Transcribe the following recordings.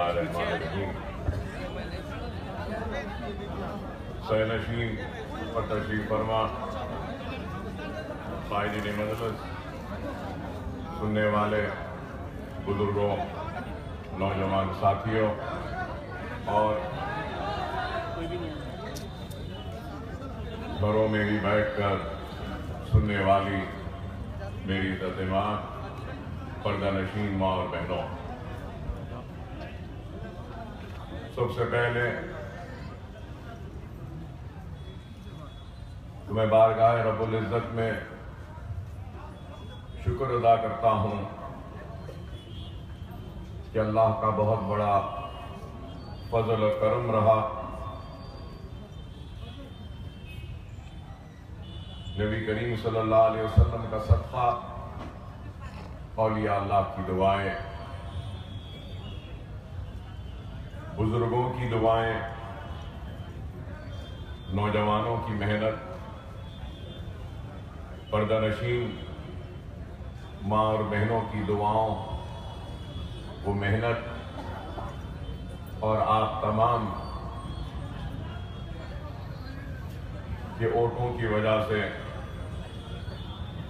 बिस्मिल्लाहिर्रहमानिर्रहीम। सैनशीन पर तशरीफ फरमा, कायदीन मजलिस, सुनने वाले बुजुर्गों, नौजवान साथियों और घरों में भी बैठकर सुनने वाली मेरी इज़्ज़त-ए-मां, पर्दा नशीन माँ और बहनों, सबसे पहले मैं बारगाह रब्बुल इज़्ज़त में शुक्र अदा करता हूँ कि अल्लाह का बहुत बड़ा फजल और करम रहा। नबी करीम सल्लल्लाहु अलैहि वसल्लम का सदका, औलिया अल्लाह की दुआएं, बुजुर्गों की दुआएं, नौजवानों की मेहनत, पर्दा नशीन माँ और बहनों की दुआओं, वो मेहनत और आप तमाम के वोटों की वजह से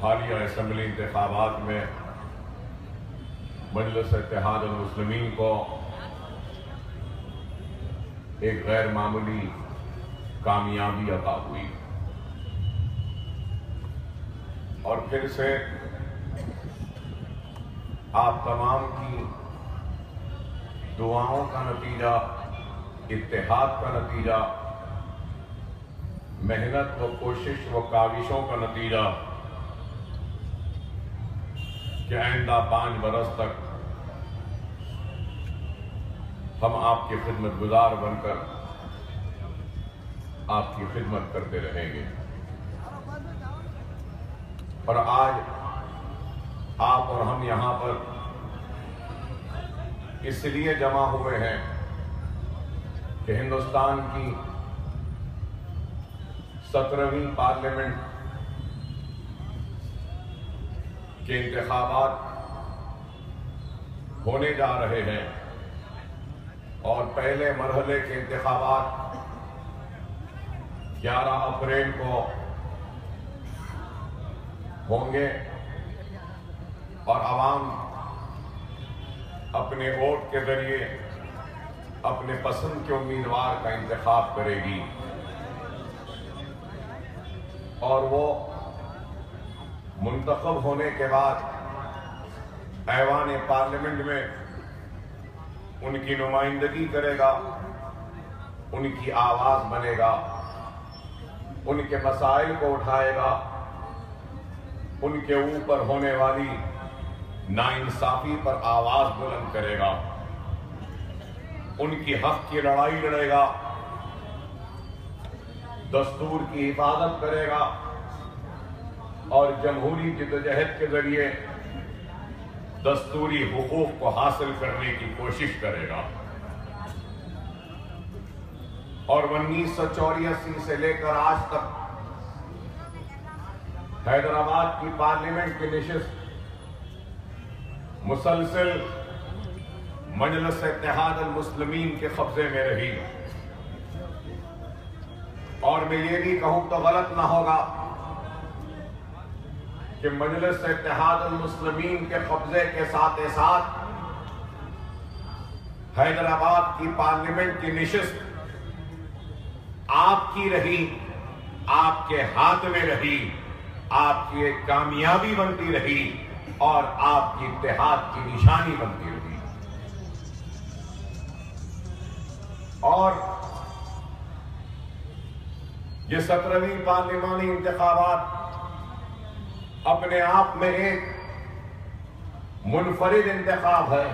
हालिया असेंबली इंतखाबात में मजलिस इत्तेहाद अल मुस्लिमीन को एक गैर मामूली कामयाबी अता हुई। और फिर से आप तमाम की दुआओं का नतीजा, इत्तेहाद का नतीजा, मेहनत व कोशिश व काविशों का नतीजा कि आइंदा 5 बरस तक हम आपकी खिदमत गुजार बनकर आपकी खिदमत करते रहेंगे। और आज आप और हम यहां पर इसलिए जमा हुए हैं कि हिंदुस्तान की 17वीं पार्लियामेंट के इंतखाबात होने जा रहे हैं और पहले मरहले के इंतखाबात 11 अप्रैल को होंगे और आवाम अपने वोट के जरिए अपने पसंद के उम्मीदवार का इंतखाब करेगी और वो मुंतखब होने के बाद ऐवान पार्लियामेंट में उनकी नुमाइंदगी करेगा, उनकी आवाज बनेगा, उनके मसाइल को उठाएगा, उनके ऊपर होने वाली नाइंसाफी पर आवाज बुलंद करेगा, उनकी हक की लड़ाई लड़ेगा, दस्तूर की हिफाजत करेगा और जमहूरी जिद्दोजहद के जरिए दस्तूरी हुकूक को हासिल करने की कोशिश करेगा। और 1984 से लेकर आज तक हैदराबाद की पार्लियामेंट की नशिस्त मुसलसल मजलिस इत्तेहाद अल मुस्लिमीन के कब्जे में रही। और मैं ये भी कहूं तो गलत ना होगा कि मजलिस इत्तेहाद अल मुस्लिमीन के कब्जे के साथ साथ हैदराबाद की पार्लियामेंट की नशिस्त आपकी रही, आपके हाथ में रही, आपकी एक कामयाबी बनती रही और आपकी इत्तेहाद की निशानी बनती रही। और ये 17वीं पार्लिमानी इंतखाबात अपने आप में एक मुनफरिद इंतखाब है।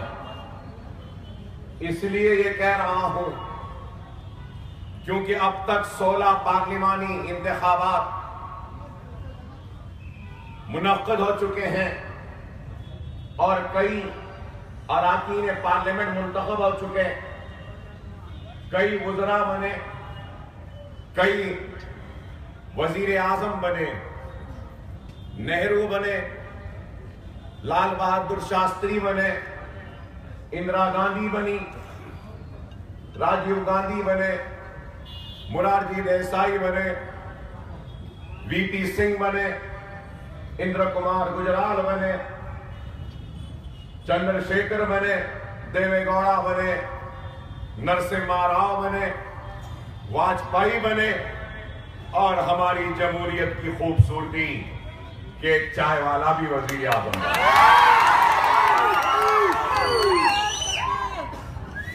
इसलिए ये कह रहा हूं क्योंकि अब तक 16 पार्लिमानी इंतखाबात मुनक्कद हो चुके हैं और कई अराकीन पार्लियामेंट मुंतखब हो चुके, कई वज़रा बने, कई वजीर आजम बने, नेहरू बने, लाल बहादुर शास्त्री बने, इंदिरा गांधी बनी, राजीव गांधी बने, मोरारजी देसाई बने, वीपी सिंह बने, इंद्र कुमार गुजराल बने, चंद्रशेखर बने, देवेगौड़ा बने, नरसिम्हा राव बने, वाजपेयी बने और हमारी जमहूरियत की खूबसूरती कि एक चाय वाला भी वज़ीर आज़म बना।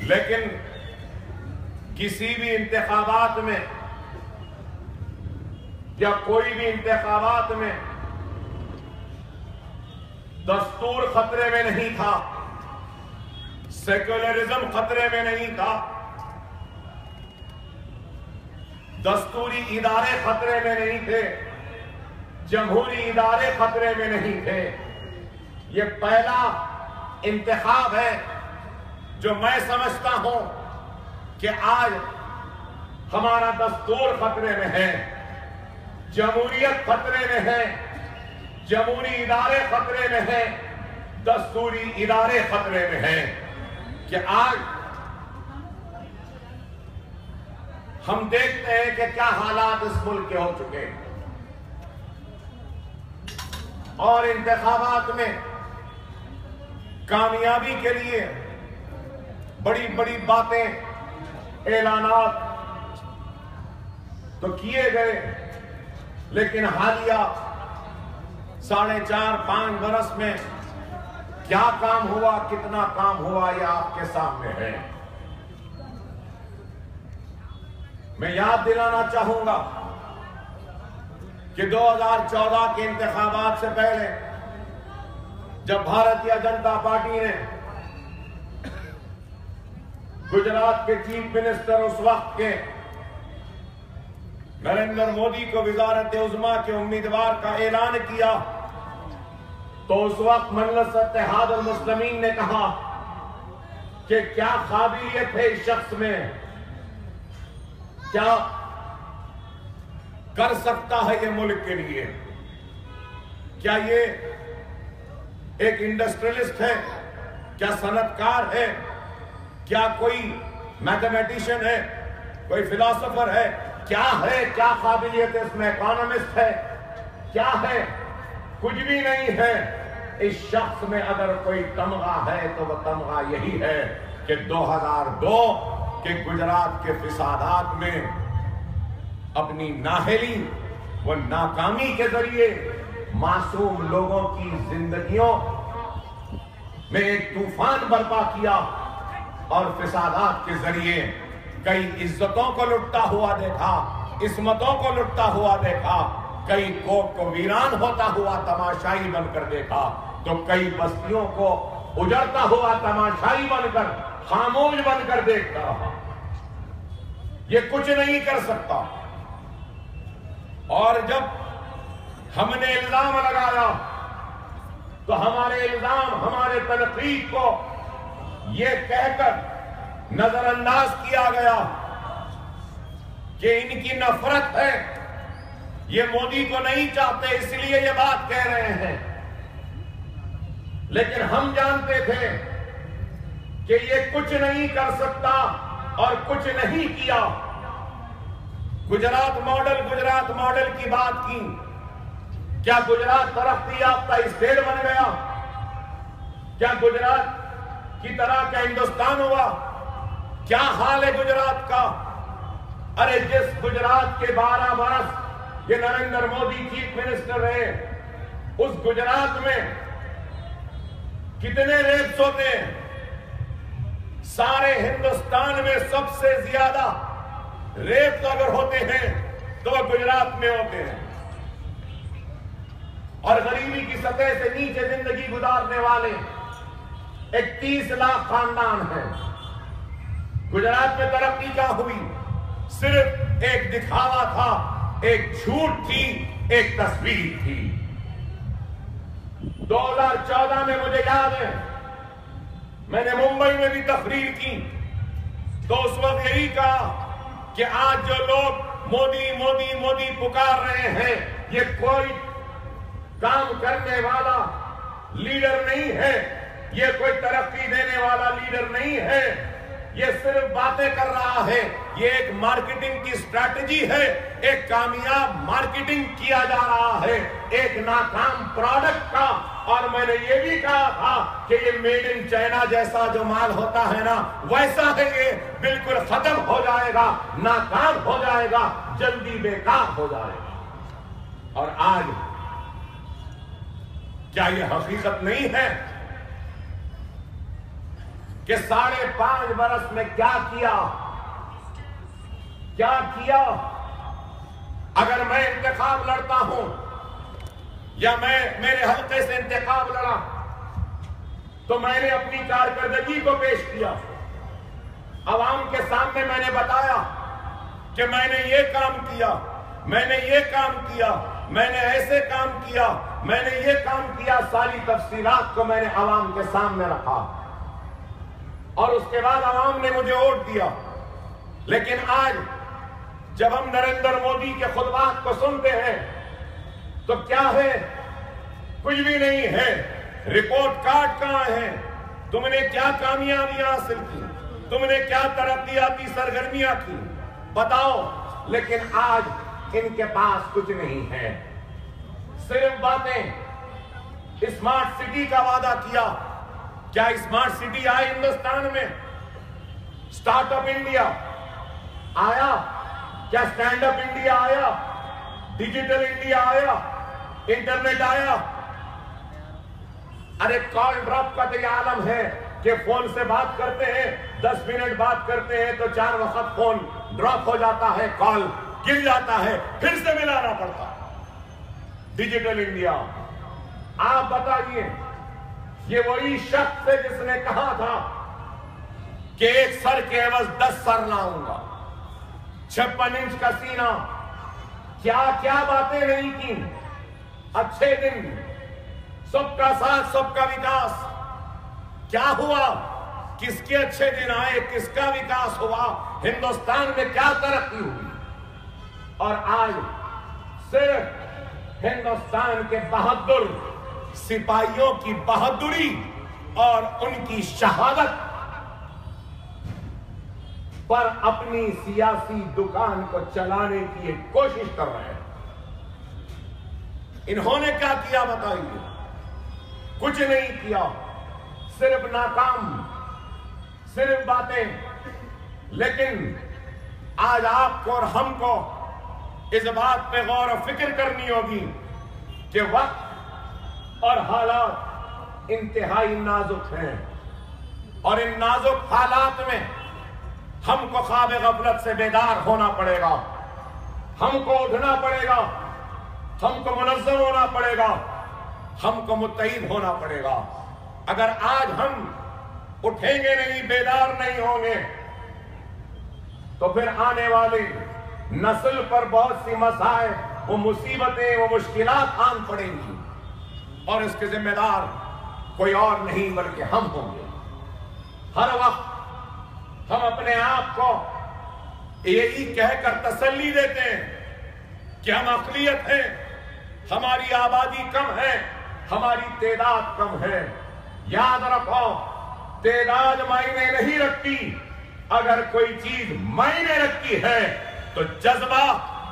लेकिन किसी भी इंतखाबात में या कोई भी इंतखाबात में दस्तूर खतरे में नहीं था, सेक्युलरिज्म खतरे में नहीं था, दस्तूरी इदारे खतरे में नहीं थे, जमहूरी इदारे खतरे में नहीं थे। ये पहला इंतखाब है जो मैं समझता हूं कि आज हमारा दस्तूर खतरे में है, जमहूरियत खतरे में है, जमहूरी इदारे खतरे में है, दस्तूरी इदारे खतरे में है कि आज हम देखते हैं कि क्या हालात इस मुल्क के हो चुके हैं और इंतखाबात में कामयाबी के लिए बड़ी बड़ी बातें, ऐलानात तो किए गए, लेकिन हालिया 4.5-5 बरस में क्या काम हुआ, कितना काम हुआ, यह आपके सामने है। मैं याद दिलाना चाहूंगा कि 2014 के इंतखाबात से पहले जब भारतीय जनता पार्टी ने गुजरात के चीफ मिनिस्टर उस वक्त के नरेंद्र मोदी को वजारत उज़्मा के उम्मीदवार का ऐलान किया, तो उस वक्त मजलिस इत्तेहाद अल मुस्लिमीन ने कहा कि क्या काबिलियत है इस शख्स में, क्या कर सकता है ये मुल्क के लिए, क्या ये एक इंडस्ट्रियलिस्ट है, क्या सनतकार है, क्या कोई मैथमेटिशियन है, कोई फिलोसोफर है, क्या है, क्या काबिलियत है इसमें, इकोनॉमिस्ट है, क्या है, कुछ भी नहीं है। इस शख्स में अगर कोई तमगा है तो वह तमगा यही है कि 2002 के गुजरात के फिसादात में अपनी नाहली व नाकामी के जरिए मासूम लोगों की जिंदगियों में एक तूफान बर्पा किया और फिसादात के जरिए कई इज्जतों को लुटता हुआ देखा, इस्मतों को लुटता हुआ देखा, कई कोट को वीरान होता हुआ तमाशाई बनकर देखा, तो कई बस्तियों को उजड़ता हुआ तमाशाई बनकर, खामोश बनकर देखता रहा। ये कुछ नहीं कर सकता। और जब हमने इल्जाम लगाया तो हमारे इल्जाम, हमारे तनकीद को ये कहकर नजरअंदाज किया गया कि इनकी नफरत है, ये मोदी को नहीं चाहते इसलिए ये बात कह रहे हैं। लेकिन हम जानते थे कि ये कुछ नहीं कर सकता और कुछ नहीं किया। गुजरात मॉडल की बात की, क्या गुजरात तरक्की याफ्ता स्टेट बन गया? क्या गुजरात की तरह का हिंदुस्तान हुआ? क्या हाल है गुजरात का? अरे जिस गुजरात के 12 बरस ये नरेंद्र मोदी चीफ मिनिस्टर रहे, उस गुजरात में कितने रेप्स होते हैं? सारे हिंदुस्तान में सबसे ज्यादा रेप अगर होते हैं तो वह गुजरात में होते हैं। और गरीबी की सतह से नीचे जिंदगी गुजारने वाले 31 लाख खानदान हैं। गुजरात में तरक्की क्या हुई? सिर्फ एक दिखावा था, एक झूठ थी, एक तस्वीर थी। 2014 में मुझे याद है, मैंने मुंबई में भी तकरीर की तो उस वक्त यही कहा कि आज जो लोग मोदी मोदी मोदी पुकार रहे हैं, ये कोई काम करने वाला लीडर नहीं है, ये कोई तरक्की देने वाला लीडर नहीं है, ये सिर्फ बातें कर रहा है, ये एक मार्केटिंग की स्ट्रैटेजी है, एक कामयाब मार्केटिंग किया जा रहा है एक नाकाम प्रोडक्ट का। और मैंने ये भी कहा था कि ये मेड इन चाइना जैसा जो माल होता है ना, वैसा है ये, बिल्कुल खत्म हो जाएगा, नाकाम हो जाएगा, जल्दी बेकार हो जाएगा। और आज क्या ये हकीकत नहीं है कि 5.5 बरस में क्या किया? अगर मैं इंतखाब लड़ता हूं या मेरे हल्के से इंतखाब लड़ा तो मैंने अपनी कारकर्दगी को पेश किया, अवाम के सामने मैंने बताया कि मैंने ये काम किया, मैंने ये काम किया, मैंने ऐसे काम किया, मैंने ये काम किया, सारी तफसीलात को मैंने अवाम के सामने रखा और उसके बाद अवाम ने मुझे वोट दिया। लेकिन आज जब हम नरेंद्र मोदी के खुतबात को सुनते हैं तो क्या है? कुछ भी नहीं है। रिपोर्ट कार्ड कहां है? तुमने क्या कामयाबियां हासिल की? तुमने क्या तरक्याती सरगर्मियां की? बताओ। लेकिन आज इनके पास कुछ नहीं है, सिर्फ बातें। स्मार्ट सिटी का वादा किया, क्या स्मार्ट सिटी आई हिंदुस्तान में? स्टार्टअप इंडिया आया? क्या स्टैंड अप इंडिया आया? डिजिटल इंडिया आया? इंटरनेट आया? अरे कॉल ड्रॉप का तो यह आलम है कि फोन से बात करते हैं, 10 मिनट बात करते हैं तो 4 वक्त फोन ड्रॉप हो जाता है, कॉल गिर जाता है, फिर से मिलाना पड़ता है। डिजिटल इंडिया, आप बताइए, ये वही शख्स है जिसने कहा था कि एक सर के एवज 10 सर लाऊंगा, 56 इंच का सीना, क्या क्या बातें नहीं की। अच्छे दिन, सबका साथ सबका विकास, क्या हुआ? किसके अच्छे दिन आए? किसका विकास हुआ? हिंदुस्तान में क्या तरक्की हुई? और आज सिर्फ हिंदुस्तान के बहादुर सिपाहियों की बहादुरी और उनकी शहादत पर अपनी सियासी दुकान को चलाने की एक कोशिश कर रहे हैं। इन्होंने क्या किया बताइए? कुछ नहीं किया, सिर्फ नाकाम, सिर्फ बातें। लेकिन आज आपको और हमको इस बात पे गौर और फिक्र करनी होगी कि वक्त और हालात इंतहाई नाजुक हैं और इन नाजुक हालात में हमको ख्वाब गफलत से बेदार होना पड़ेगा, हमको उठना पड़ेगा, हमको मुनज़्ज़म होना पड़ेगा, हमको मुत्तहिद होना पड़ेगा। अगर आज हम उठेंगे नहीं, बेदार नहीं होंगे, तो फिर आने वाली नस्ल पर बहुत सी मसाए, वो मुसीबतें, वो मुश्किलात आन पड़ेंगी और इसके जिम्मेदार कोई और नहीं बल्कि हम होंगे। हर वक्त हम अपने आप को यही कहकर तसल्ली देते हैं कि हम अक़लियत हैं, हमारी आबादी कम है, हमारी तादाद कम है। याद रखो, तादाद मायने नहीं रखती। अगर कोई चीज मायने रखती है तो जज्बा,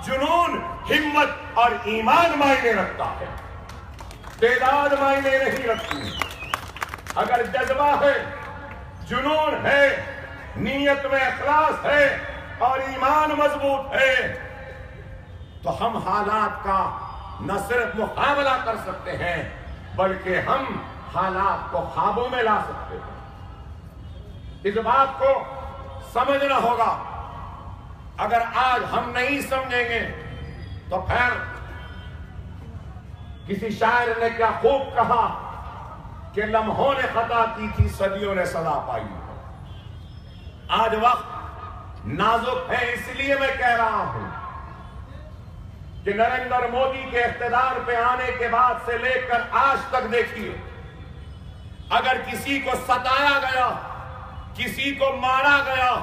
जुनून, हिम्मत और ईमान मायने रखता है। तादाद मायने नहीं रखती। अगर जज्बा है, जुनून है, नीयत में इखलास है और ईमान मजबूत है, तो हम हालात का न सिर्फ मुकाबला कर सकते हैं बल्कि हम हालात को काबू में ला सकते हैं। इस बात को समझना होगा। अगर आज हम नहीं समझेंगे तो फिर किसी शायर ने क्या खूब कहा कि लम्हों ने खता की थी, सदियों ने सदा पाई। आज वक्त नाजुक है, इसलिए मैं कह रहा हूं कि नरेंद्र मोदी के इख्तिदार पे आने के बाद से लेकर आज तक देखिए, अगर किसी को सताया गया, किसी को मारा गया,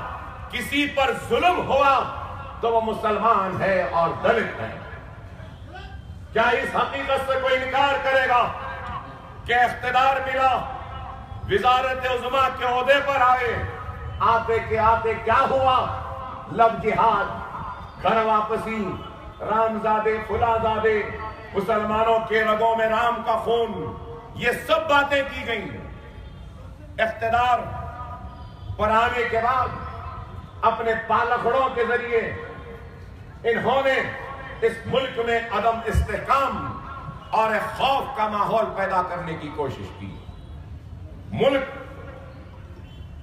किसी पर जुल्म हुआ तो वो मुसलमान है और दलित है। क्या इस हकीकत से कोई इनकार करेगा कि इख्तिदार मिला, विज़ारत उज़्मा के ओहदे पर आए, आते के आते क्या हुआ? लब जिहाद, घर वापसी, रामजादे फुलाजादे, मुसलमानों के रगों में राम का खून, ये सब बातें की गई। इख्तिदार पर आने के बाद अपने पालखड़ों के जरिए इन्होंने इस मुल्क में अदम इस्तेकाम और एक खौफ का माहौल पैदा करने की कोशिश की। मुल्क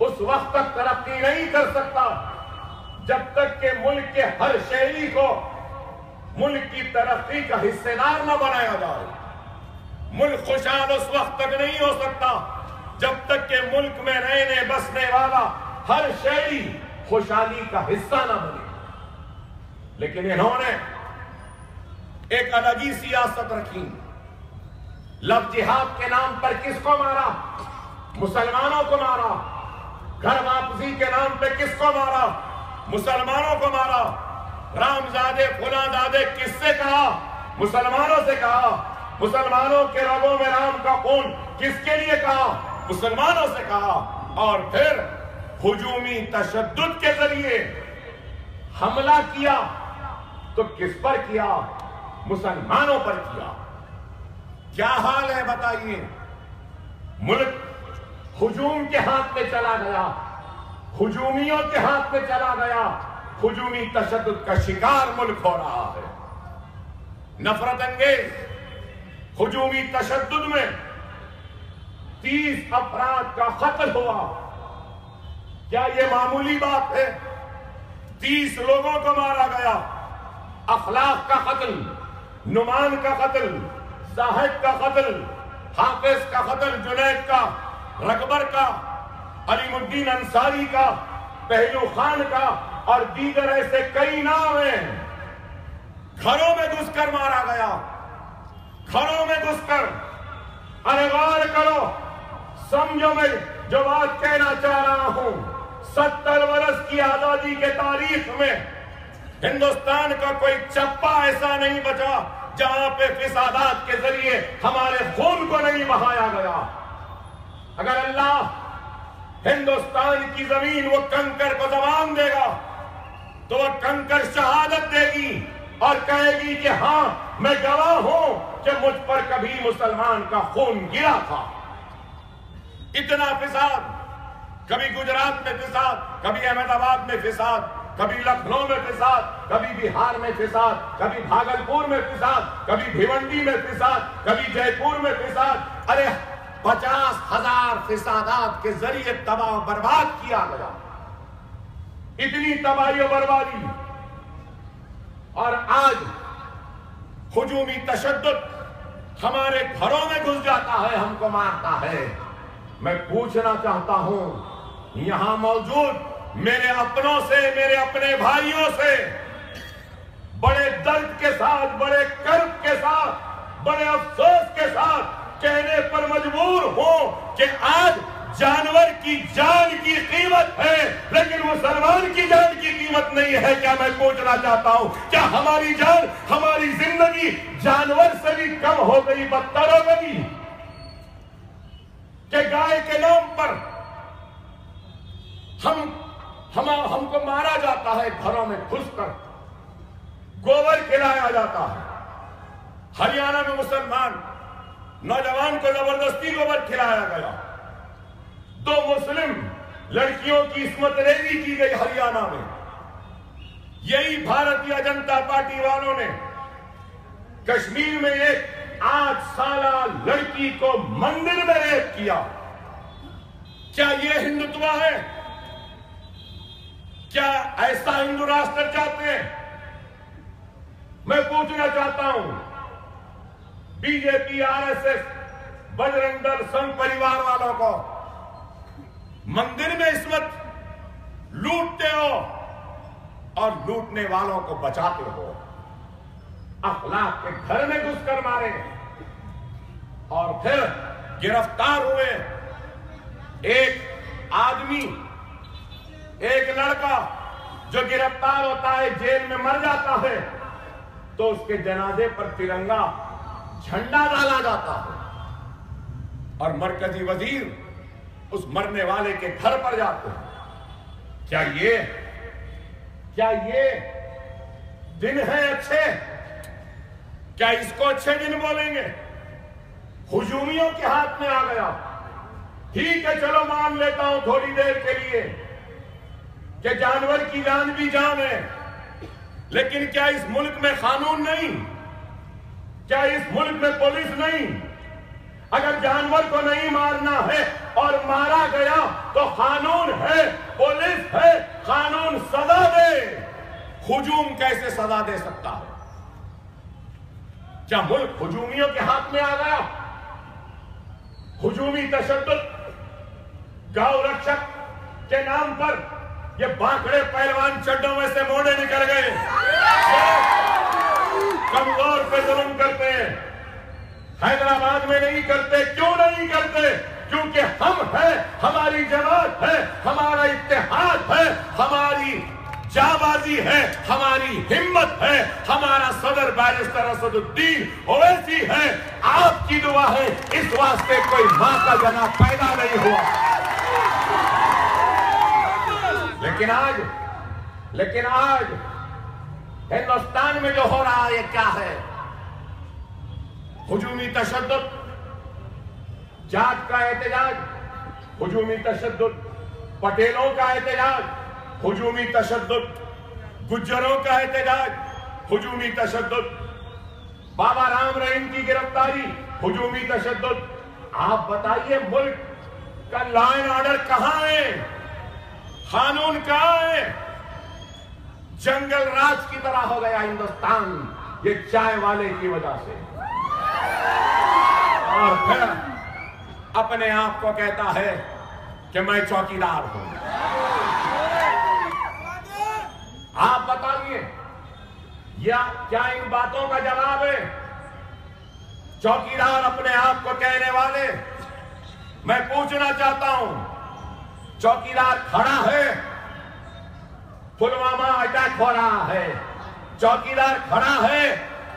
उस वक्त तक तरक्की नहीं कर सकता जब तक कि मुल्क के हर शहरी को मुल्क की तरक्की का हिस्सेदार न बनाया जाए। मुल्क खुशहाल उस वक्त तक नहीं हो सकता जब तक कि मुल्क में रहने बसने वाला हर शहरी खुशहाली का हिस्सा न बने। लेकिन इन्होंने एक अलग ही सियासत रखी। लब जिहाद के नाम पर किसको मारा? मुसलमानों को मारा। घर वापसी के नाम पे किसको मारा? मुसलमानों को मारा। रामजादे फुलाजादे किससे कहा? मुसलमानों से कहा। मुसलमानों के रगों में राम का खून किसके लिए कहा? मुसलमानों से कहा। और फिर हुजूमी तशद्दुद के जरिए हमला किया तो किस पर किया? मुसलमानों पर किया। क्या हाल है बताइए? मुल्क हुजूम के हाथ में चला गया, हुजूमियों के हाथ में चला गया। हुजूमी तशद्दुद का शिकार मुल्क हो रहा है। नफरत अंगेज हुजूमी तशद्दुद में 30 अफराद का कत्ल हुआ। क्या यह मामूली बात है? 30 लोगों को मारा गया। अखलाक का कत्ल, नुमान का कत्ल, साहिब का कत्ल, हाफिज का कत्ल, जुनैद का, रकबर का, अलीमुद्दीन अंसारी का, पहलू खान का और दीगर ऐसे कई नाम हैं। घरों में घुसकर मारा गया। घरों में घुसकर। अरे गौर करो, समझो मैं जो बात कहना चाह रहा हूं। 70 वर्ष की आजादी के तारीख में हिंदुस्तान का कोई चप्पा ऐसा नहीं बचा जहां पे फिसादात के जरिए हमारे खून को नहीं बहाया गया। अगर अल्लाह हिंदुस्तान की जमीन वो कंकर को जबान देगा तो वह कंकर शहादत देगी और कहेगी कि हां, मैं गवाह हूं कि मुझ पर कभी मुसलमान का खून गिरा था। इतना फिसाद, कभी गुजरात में फिसाद, कभी अहमदाबाद में फिसाद, कभी लखनऊ में फिसाद, कभी बिहार में फिसाद, कभी भागलपुर में फिसाद, कभी भिवंडी में फिसाद, कभी जयपुर में फिसाद। अरे 50,000 फिसादात के जरिए तबाह बर्बाद किया गया। इतनी तबाही और बर्बादी, और आज हुजूमी तशद्दुद हमारे घरों में घुस जाता है, हमको मारता है। मैं पूछना चाहता हूं यहां मौजूद मेरे अपनों से, मेरे अपने भाइयों से बड़े दर्द के साथ, बड़े कर्ब के साथ, बड़े अफसोस के साथ कहने पर मजबूर हो कि आज जानवर की जान की कीमत है लेकिन मुसलमान की जान की कीमत नहीं है। क्या मैं पूछना चाहता हूं, क्या हमारी जान, हमारी जिंदगी जानवर से भी कम हो गई, बदतर हो गई? कि गाय के नाम पर हमको मारा जाता है, घरों में घुसकर गोबर खिलाया जाता है। हरियाणा में मुसलमान नौजवान को जबरदस्ती गोबर खिलाया गया। 2 मुस्लिम लड़कियों की इस्मत रेजी की गई हरियाणा में। यही भारतीय जनता पार्टी वालों ने कश्मीर में एक 8 साला लड़की को मंदिर में रेप किया। क्या यह हिंदुत्व है? क्या ऐसा हिंदू राष्ट्र चाहते हैं? मैं पूछना चाहता हूं, बीजेपी, आरएसएस, बजरंग दल, संघ परिवार वालों को मंदिर में इस्मत लूटते हो और लूटने वालों को बचाते हो। अखलाक के घर में घुसकर मारे और फिर गिरफ्तार हुए। एक आदमी, एक लड़का जो गिरफ्तार होता है, जेल में मर जाता है तो उसके जनाजे पर तिरंगा झंडा डाला जाता है और मरकजी वजीर उस मरने वाले के घर पर जाते हैं। क्या ये दिन है अच्छे? क्या इसको अच्छे दिन बोलेंगे? हुजूमियों के हाथ में आ गया। ठीक है, चलो मान लेता हूं थोड़ी देर के लिए कि जानवर की जान भी जान है, लेकिन क्या इस मुल्क में कानून नहीं? क्या इस मुल्क में पुलिस नहीं? अगर जानवर को नहीं मारना है और मारा गया तो कानून है, पुलिस है, कानून सजा दे। हुजूम कैसे सजा दे सकता है? क्या मुल्क हुजूमियों के हाथ में आ गया? हुजूमी तशद्दुद, गौ रक्षक के नाम पर ये बांकड़े पहलवान चड्डों में से मोड़े निकल गए, कमजोर पे जुल्म करते हैं। हैदराबाद में नहीं करते। क्यों नहीं करते? क्योंकि हम हैं, हमारी जमात है, हमारा इत्तेहाद है, हमारी जाबाजी है, हमारी हिम्मत है, हमारा सदर बैरिस्टर असदुद्दीन ओवैसी है। आपकी दुआ है, इस वास्ते कोई मां का जना पैदा नहीं हुआ। लेकिन आज हिंदुस्तान में जो हो रहा है क्या है? हुजूमी तशद्दुद, जाट का एहतजाज, हुजूमी तशद्दुद, पटेलों का एहतजाज, हुजूमी तशद्दुद, गुज्जरों का एहतजाज, हुजूमी तशद्दुद, बाबा राम रहीम की गिरफ्तारी, हुजूमी तशद्दुद। आप बताइए, मुल्क का लॉ एंड ऑर्डर कहां है? कानून कहां है? जंगल राज की तरह हो गया हिंदुस्तान, ये चाय वाले की वजह से। और फिर अपने आप को कहता है कि मैं चौकीदार हूं। आप बताइए, या क्या इन बातों का जवाब है? चौकीदार अपने आप को कहने वाले, मैं पूछना चाहता हूं, चौकीदार खड़ा है, पुलवामा अटैक हो रहा है, चौकीदार खड़ा है,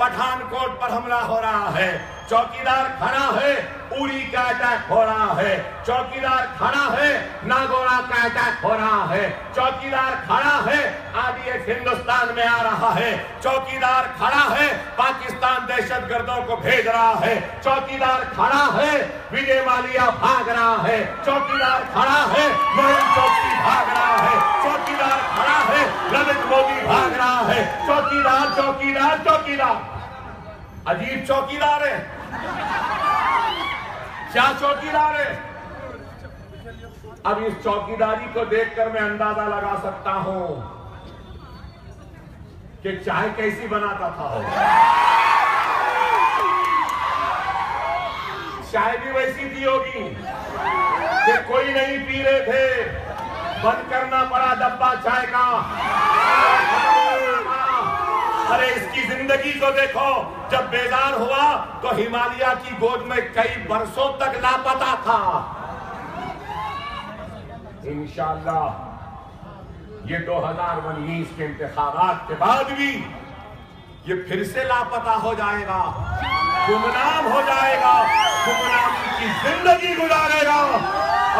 पठानकोट पर हमला हो रहा है, चौकीदार खड़ा है, उरी का अटैक हो रहा है, चौकीदार खड़ा है, नागौरा का अटैक हो रहा है, चौकीदार खड़ा है, आज एक हिंदुस्तान में आ रहा है, चौकीदार खड़ा है, पाकिस्तान दहशतगर्दों को भेज रहा है, चौकीदार खड़ा है, विजय माल्या भाग रहा है, चौकीदार खड़ा है, मोहन चौकसी भाग रहा है, चौकीदार खड़ा है, ललित मोदी भाग रहा है। चौकीदार चौकीदार चौकीदार, अजीब चौकीदार है। क्या चौकीदार है? अब इस चौकीदारी को देखकर मैं अंदाजा लगा सकता हूं कि चाय कैसी बनाता था। चाय भी वैसी थी होगी कि कोई नहीं पी रहे थे, बंद करना पड़ा डब्बा चाय का। अरे इसकी जिंदगी को देखो, जब बेजार हुआ तो हिमालय की गोद में कई बरसों तक लापता था। इंशाअल्लाह ये 2019 के इंतखाबात के बाद भी ये फिर से लापता हो जाएगा, गुमनाम हो जाएगा, गुमनामी की जिंदगी गुजारेगा।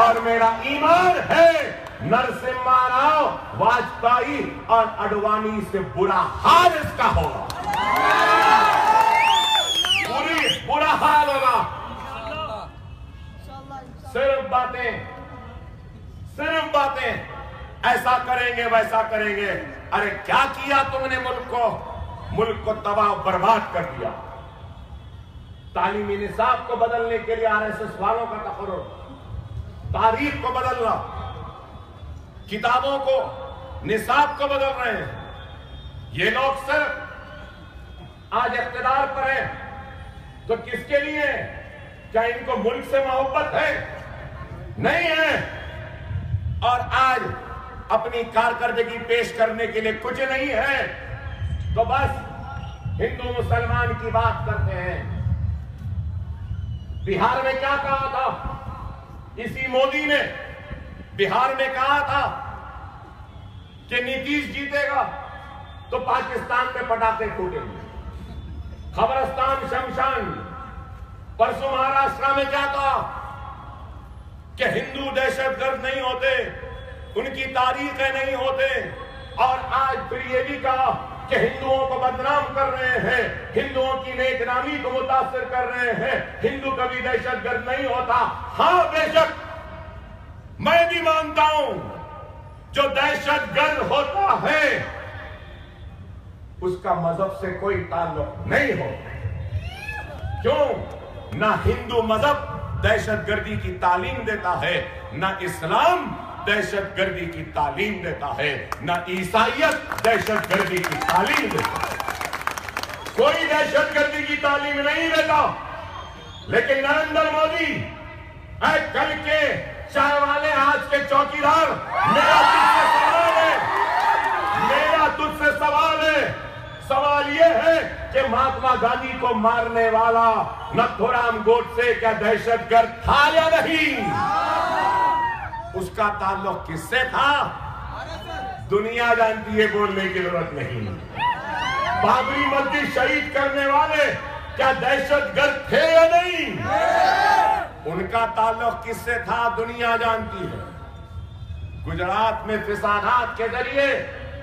और मेरा ईमान है, नरसिम्हा राव, वाजपेयी और अडवाणी से बुरा हाल इसका होगा, बुरा हाल होगा। सिर्फ बातें, ऐसा करेंगे वैसा करेंगे। अरे क्या किया तुमने? मुल्क को तबाह बर्बाद कर दिया। तालीमी निसाब को बदलने के लिए आरएसएस वालों का तकर्रुर, तारीख को बदलना, किताबों को, निसाब को बदल रहे हैं। ये लोग सिर्फ आज इख्तिदार पर हैं तो किसके लिए? क्या इनको मुल्क से मोहब्बत है? नहीं है। और आज अपनी कारकर्दगी पेश करने के लिए कुछ नहीं है तो बस हिंदू मुसलमान की बात करते हैं। बिहार में क्या कहा था? इसी मोदी ने बिहार में कहा था कि नीतीश जीतेगा तो पाकिस्तान में पटाखे फूटेंगे, खबरस्तान शमशान। परसों महाराष्ट्र में क्या कहा कि हिंदू दहशतगर्द नहीं होते, उनकी तारीखें नहीं होते। और आज फिर ये भी कहा कि हिंदुओं को बदनाम कर रहे हैं, हिंदुओं की नेकनामी को मुतासिर कर रहे हैं, हिंदू कभी दहशतगर्द नहीं होता। हाँ बेशक मैं भी मानता हूं, जो दहशतगर्द होता है उसका मजहब से कोई ताल्लुक नहीं होता। क्यों? ना हिंदू मजहब दहशतगर्दी की तालीम देता है, ना इस्लाम दहशतगर्दी की तालीम देता है, ना ईसाइयत दहशतगर्दी की तालीम देता है। कोई दहशतगर्दी की तालीम नहीं देता। लेकिन नरेंद्र मोदी, कल के चाय वाले, आज के चौकीदार, मेरा तुझसे सवाल है, मेरा तुझसे सवाल है। सवाल यह है कि महात्मा गांधी को मारने वाला नथुराम गोडसे क्या दहशतगर्द था या नहीं? उसका ताल्लुक किससे था? दुनिया जानती है, बोलने की जरूरत नहीं। बाबरी मस्जिद शहीद करने वाले क्या दहशतगर्द थे या नहीं? उनका ताल्लुक किससे था? दुनिया जानती है। गुजरात में फिसादात के जरिए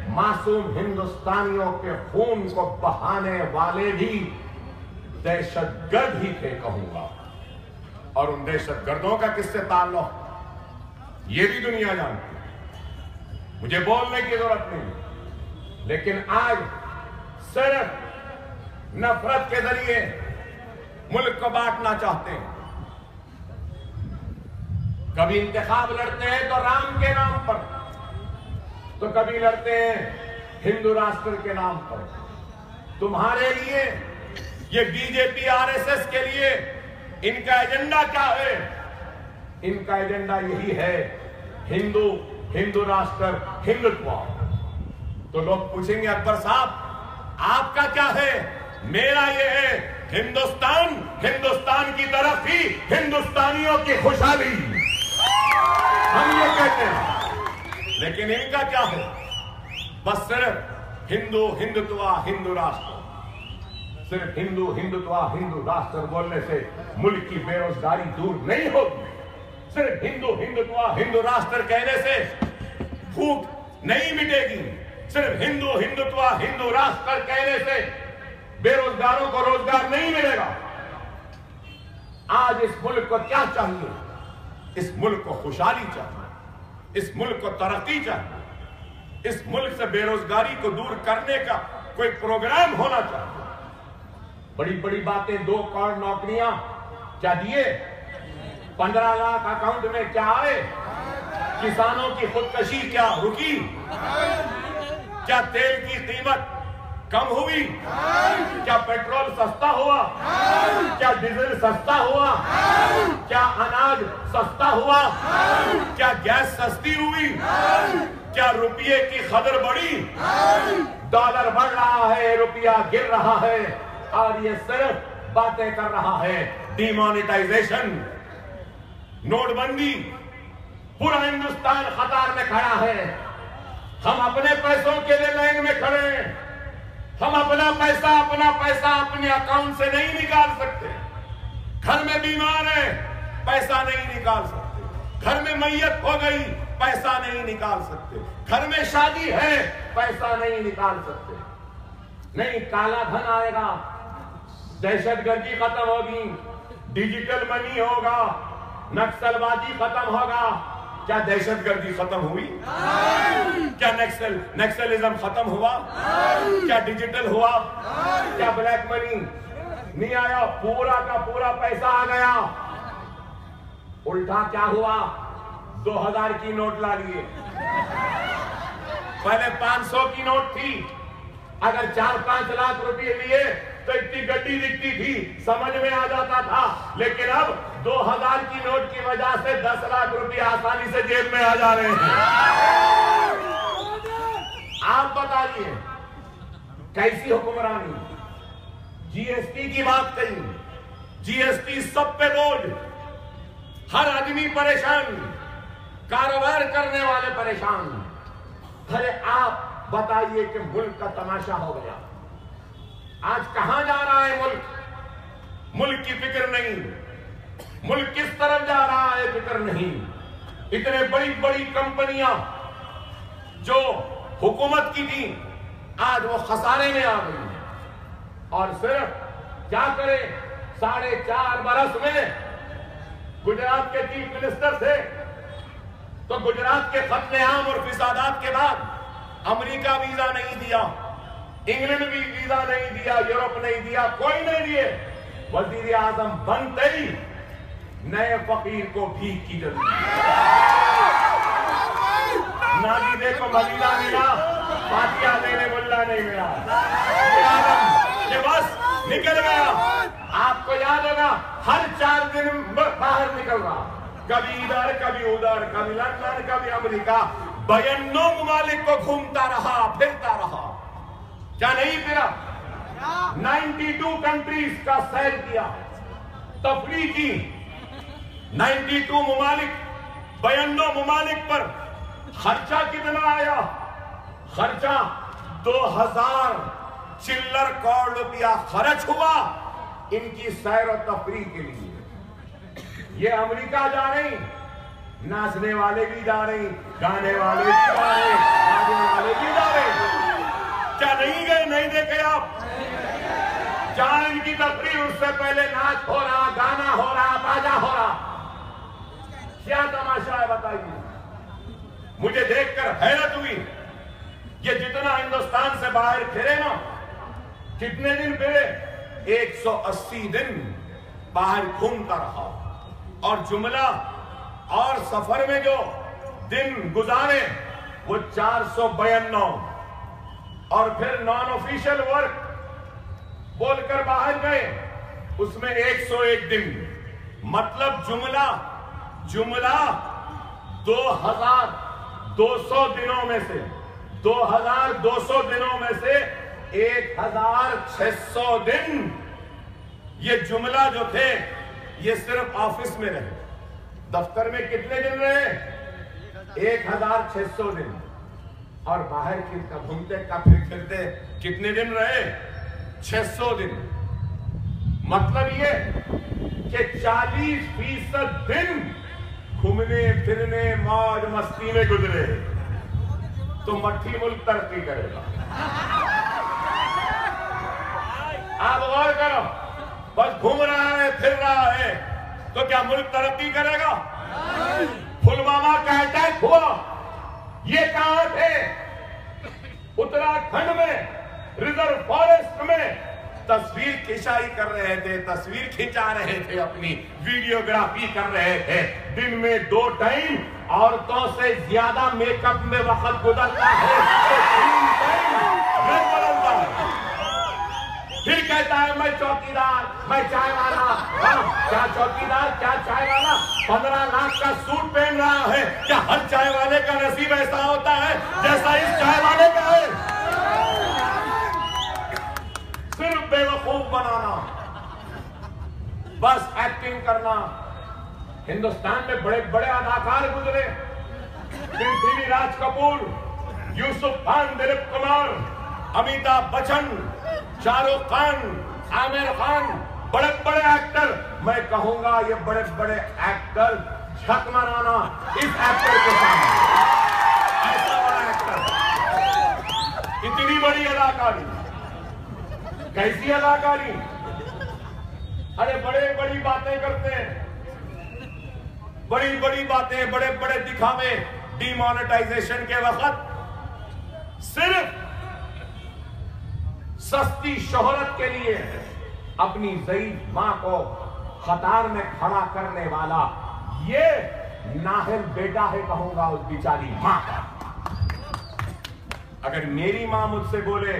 मासूम हिंदुस्तानियों के खून को बहाने वाले भी दहशतगर्द ही थे, कहूंगा। और उन दहशतगर्दों का किससे ताल्लुक, ये भी दुनिया जानती है, मुझे बोलने की जरूरत नहीं। लेकिन आज सिर्फ नफरत के जरिए मुल्क को बांटना चाहते हैं। कभी इंतखाब लड़ते हैं तो राम के नाम पर, तो कभी लड़ते हैं हिंदू राष्ट्र के नाम पर। तुम्हारे लिए, ये बीजेपी आरएसएस के लिए इनका एजेंडा क्या है? इनका एजेंडा यही है, हिंदू, हिंदू राष्ट्र, हिंदुत्व। तो लोग पूछेंगे अकबर साहब आपका क्या है? मेरा ये है, हिंदुस्तान, हिंदुस्तान की तरक्की, हिंदुस्तानियों की खुशहाली, हम ये कहते हैं। लेकिन इनका क्या है? बस सिर्फ हिंदू, हिंदुत्व, हिंदू राष्ट्र। सिर्फ हिंदू, हिंदुत्व, हिंदू राष्ट्र बोलने से मुल्क की बेरोजगारी दूर नहीं होगी। सिर्फ हिंदू, हिंदुत्व, हिंदू राष्ट्र कहने से भूख नहीं मिटेगी। सिर्फ हिंदू, हिंदुत्व, हिंदू राष्ट्र कहने से बेरोजगारों को रोजगार नहीं मिलेगा। आज इस मुल्क को क्या चाहिए? इस मुल्क को खुशहाली चाहिए, इस मुल्क को तरक्की चाहिए, इस मुल्क से बेरोजगारी को दूर करने का कोई प्रोग्राम होना चाहिए। बड़ी बड़ी बातें, 2 करोड़ नौकरियां क्या दिए? 15 लाख अकाउंट में क्या आए? किसानों की खुदकशी क्या रुकी? क्या तेल की कीमत कम हुई? क्या पेट्रोल सस्ता हुआ? क्या डीजल सस्ता हुआ? क्या अनाज सस्ता हुआ? क्या गैस सस्ती हुई? क्या रुपये की कदर बढ़ी? डॉलर बढ़ रहा है, रुपया गिर रहा है, और ये सिर्फ बातें कर रहा है। डिमोनेटाइजेशन, नोटबंदी, पूरा हिंदुस्तान कतार में खड़ा है। हम अपने पैसों के लिए लाइन में खड़े हैं। हम अपना पैसा अपने अकाउंट से नहीं निकाल सकते। घर में बीमार है, पैसा नहीं निकाल सकते। घर में मैयत हो गई, पैसा नहीं निकाल सकते। घर में शादी है, पैसा नहीं निकाल सकते। नहीं, काला धन आएगा, दहशतगर्दी खत्म होगी, डिजिटल मनी होगा, नक्सलवादी खत्म होगा। क्या दहशतगर्दी खत्म हुई? क्या नक्सलिज्म खत्म हुआ? क्या डिजिटल हुआ? क्या ब्लैक मनी नहीं आया? पूरा का पूरा पैसा आ गया। उल्टा क्या हुआ? 2000 की नोट ला लिए। पहले 500 की नोट थी, अगर 4-5 लाख रुपए लिए तो इतनी गड्डी दिखती थी, समझ में आ जाता था। लेकिन अब 2000 की नोट की वजह से 10 लाख रुपए आसानी से जेब में आ जा रहे हैं। आप बताइए कैसी हुक्मरानी? जीएसटी की बात कही, जीएसटी सब पे बोझ, हर आदमी परेशान, कारोबार करने वाले परेशान। अरे आप बताइए कि मुल्क का तमाशा हो गया। आज कहां जा रहा है मुल्क? मुल्क की फिक्र नहीं, मुल्क किस तरफ जा रहा है फिक्र नहीं। इतने बड़ी बड़ी कंपनियां जो हुकूमत की थी आज वो खसारे में आ गई है। और सिर्फ क्या करे, 4.5 बरस में गुजरात के चीफ मिनिस्टर थे तो गुजरात के खत्म आम और फिसादात के बाद अमेरिका वीजा नहीं दिया, इंग्लैंड भी वीजा नहीं दिया, यूरोप नहीं दिया, कोई नहीं दिए। वजीर आजम बनते ही नए फकीर को भीख की जरूरत, नागीदे को मदीना मिला, फातिहा देने मुल्ला नहीं मिला, ये बस निकल गया। आपको याद होगा हर 4 दिन बाहर निकल रहा, कभी इधर कभी उधर, कभी लंदन कभी अमेरिका, 52 ममालिक को घूमता रहा, फिरता रहा। क्या नहीं फिरा? 92 कंट्रीज का सैर किया, तफरीह की। 92 ममालिक, 52 ममालिक पर खर्चा कितना आया? खर्चा 2000 चिल्लर करोड़ रुपया खर्च हुआ इनकी सैर और तफरीह के लिए। ये अमेरिका जा रही, नाचने वाले भी जा रहे, गाने वाले भी जा रहे, गाने वाले भी जा रहे। क्या नहीं गए? नहीं देखे आप? जहां इनकी तकरीर उससे पहले नाच हो रहा, गाना हो रहा, बाजा हो रहा। क्या तमाशा है बताइए। मुझे देखकर हैरत हुई। ये जितना हिंदुस्तान से बाहर फिरे ना, कितने दिन फिरे? 180 दिन बाहर घूमता रहा। और जुमला और सफर में जो दिन गुजारे वो 452। और फिर नॉन ऑफिशियल वर्क बोलकर बाहर गए, उसमें 101 दिन। मतलब जुमला 2200 दिनों में से 2200 दिनों में से 1600 दिन ये जुमला जो थे ये सिर्फ ऑफिस में रहे। दफ्तर में कितने दिन रहे? 1600 दिन। और बाहर घूमते फिरते कितने दिन रहे? 600 दिन। मतलब ये कि 40% दिन घूमने फिरने मौज मस्ती में गुजरे। तो मट्ठी मुल्क तरक्की करेगा। आप गौर करो, बस घूम रहा है फिर रहा है तो क्या मुल्क तरक्की करेगा? पुलवामा का अटैक हुआ, ये कहां थे? उत्तराखंड में रिजर्व फॉरेस्ट में तस्वीर खिंचाई कर रहे थे, तस्वीर खिंचा रहे थे, अपनी वीडियोग्राफी कर रहे थे। दिन में 2 टाइम औरतों से ज्यादा मेकअप में वक्त गुजरता है तो 3 टाइम घर बदलता है। फिर कहता है मैं चौकीदार, मैं चाय वाला। क्या चौकीदार, क्या चाय वाला? 15 लाख का सूट पहन रहा है। क्या हर चाय वाले का नसीब ऐसा होता है जैसा इस चाय वाले का है? सिर्फ बेवकूफ बनाना, बस एक्टिंग करना। हिंदुस्तान में बड़े बड़े अदाकार गुजरे, पृथ्वीराज कपूर, यूसुफ खान, दिलीप कुमार, अमिताभ बच्चन, शाहरुख खान, आमिर खान, बड़े बड़े एक्टर। मैं कहूंगा ये बड़े बड़े एक्टर छक मराना इस एक्टर के सामने। ऐसा बड़ा एक्टर, इतनी बड़ी अदाकारी, कैसी अदाकारी? अरे बड़े बड़ी बातें करते हैं, बड़ी बड़ी बातें, बड़े बड़े दिखावे। डिमोनेटाइजेशन के वक्त सिर्फ सस्ती शोहरत के लिए अपनी ज़ईफ मां को खतार में खड़ा करने वाला ये नाहिल बेटा है, कहूंगा उस बेचारी मां का। अगर मेरी मां मुझसे बोले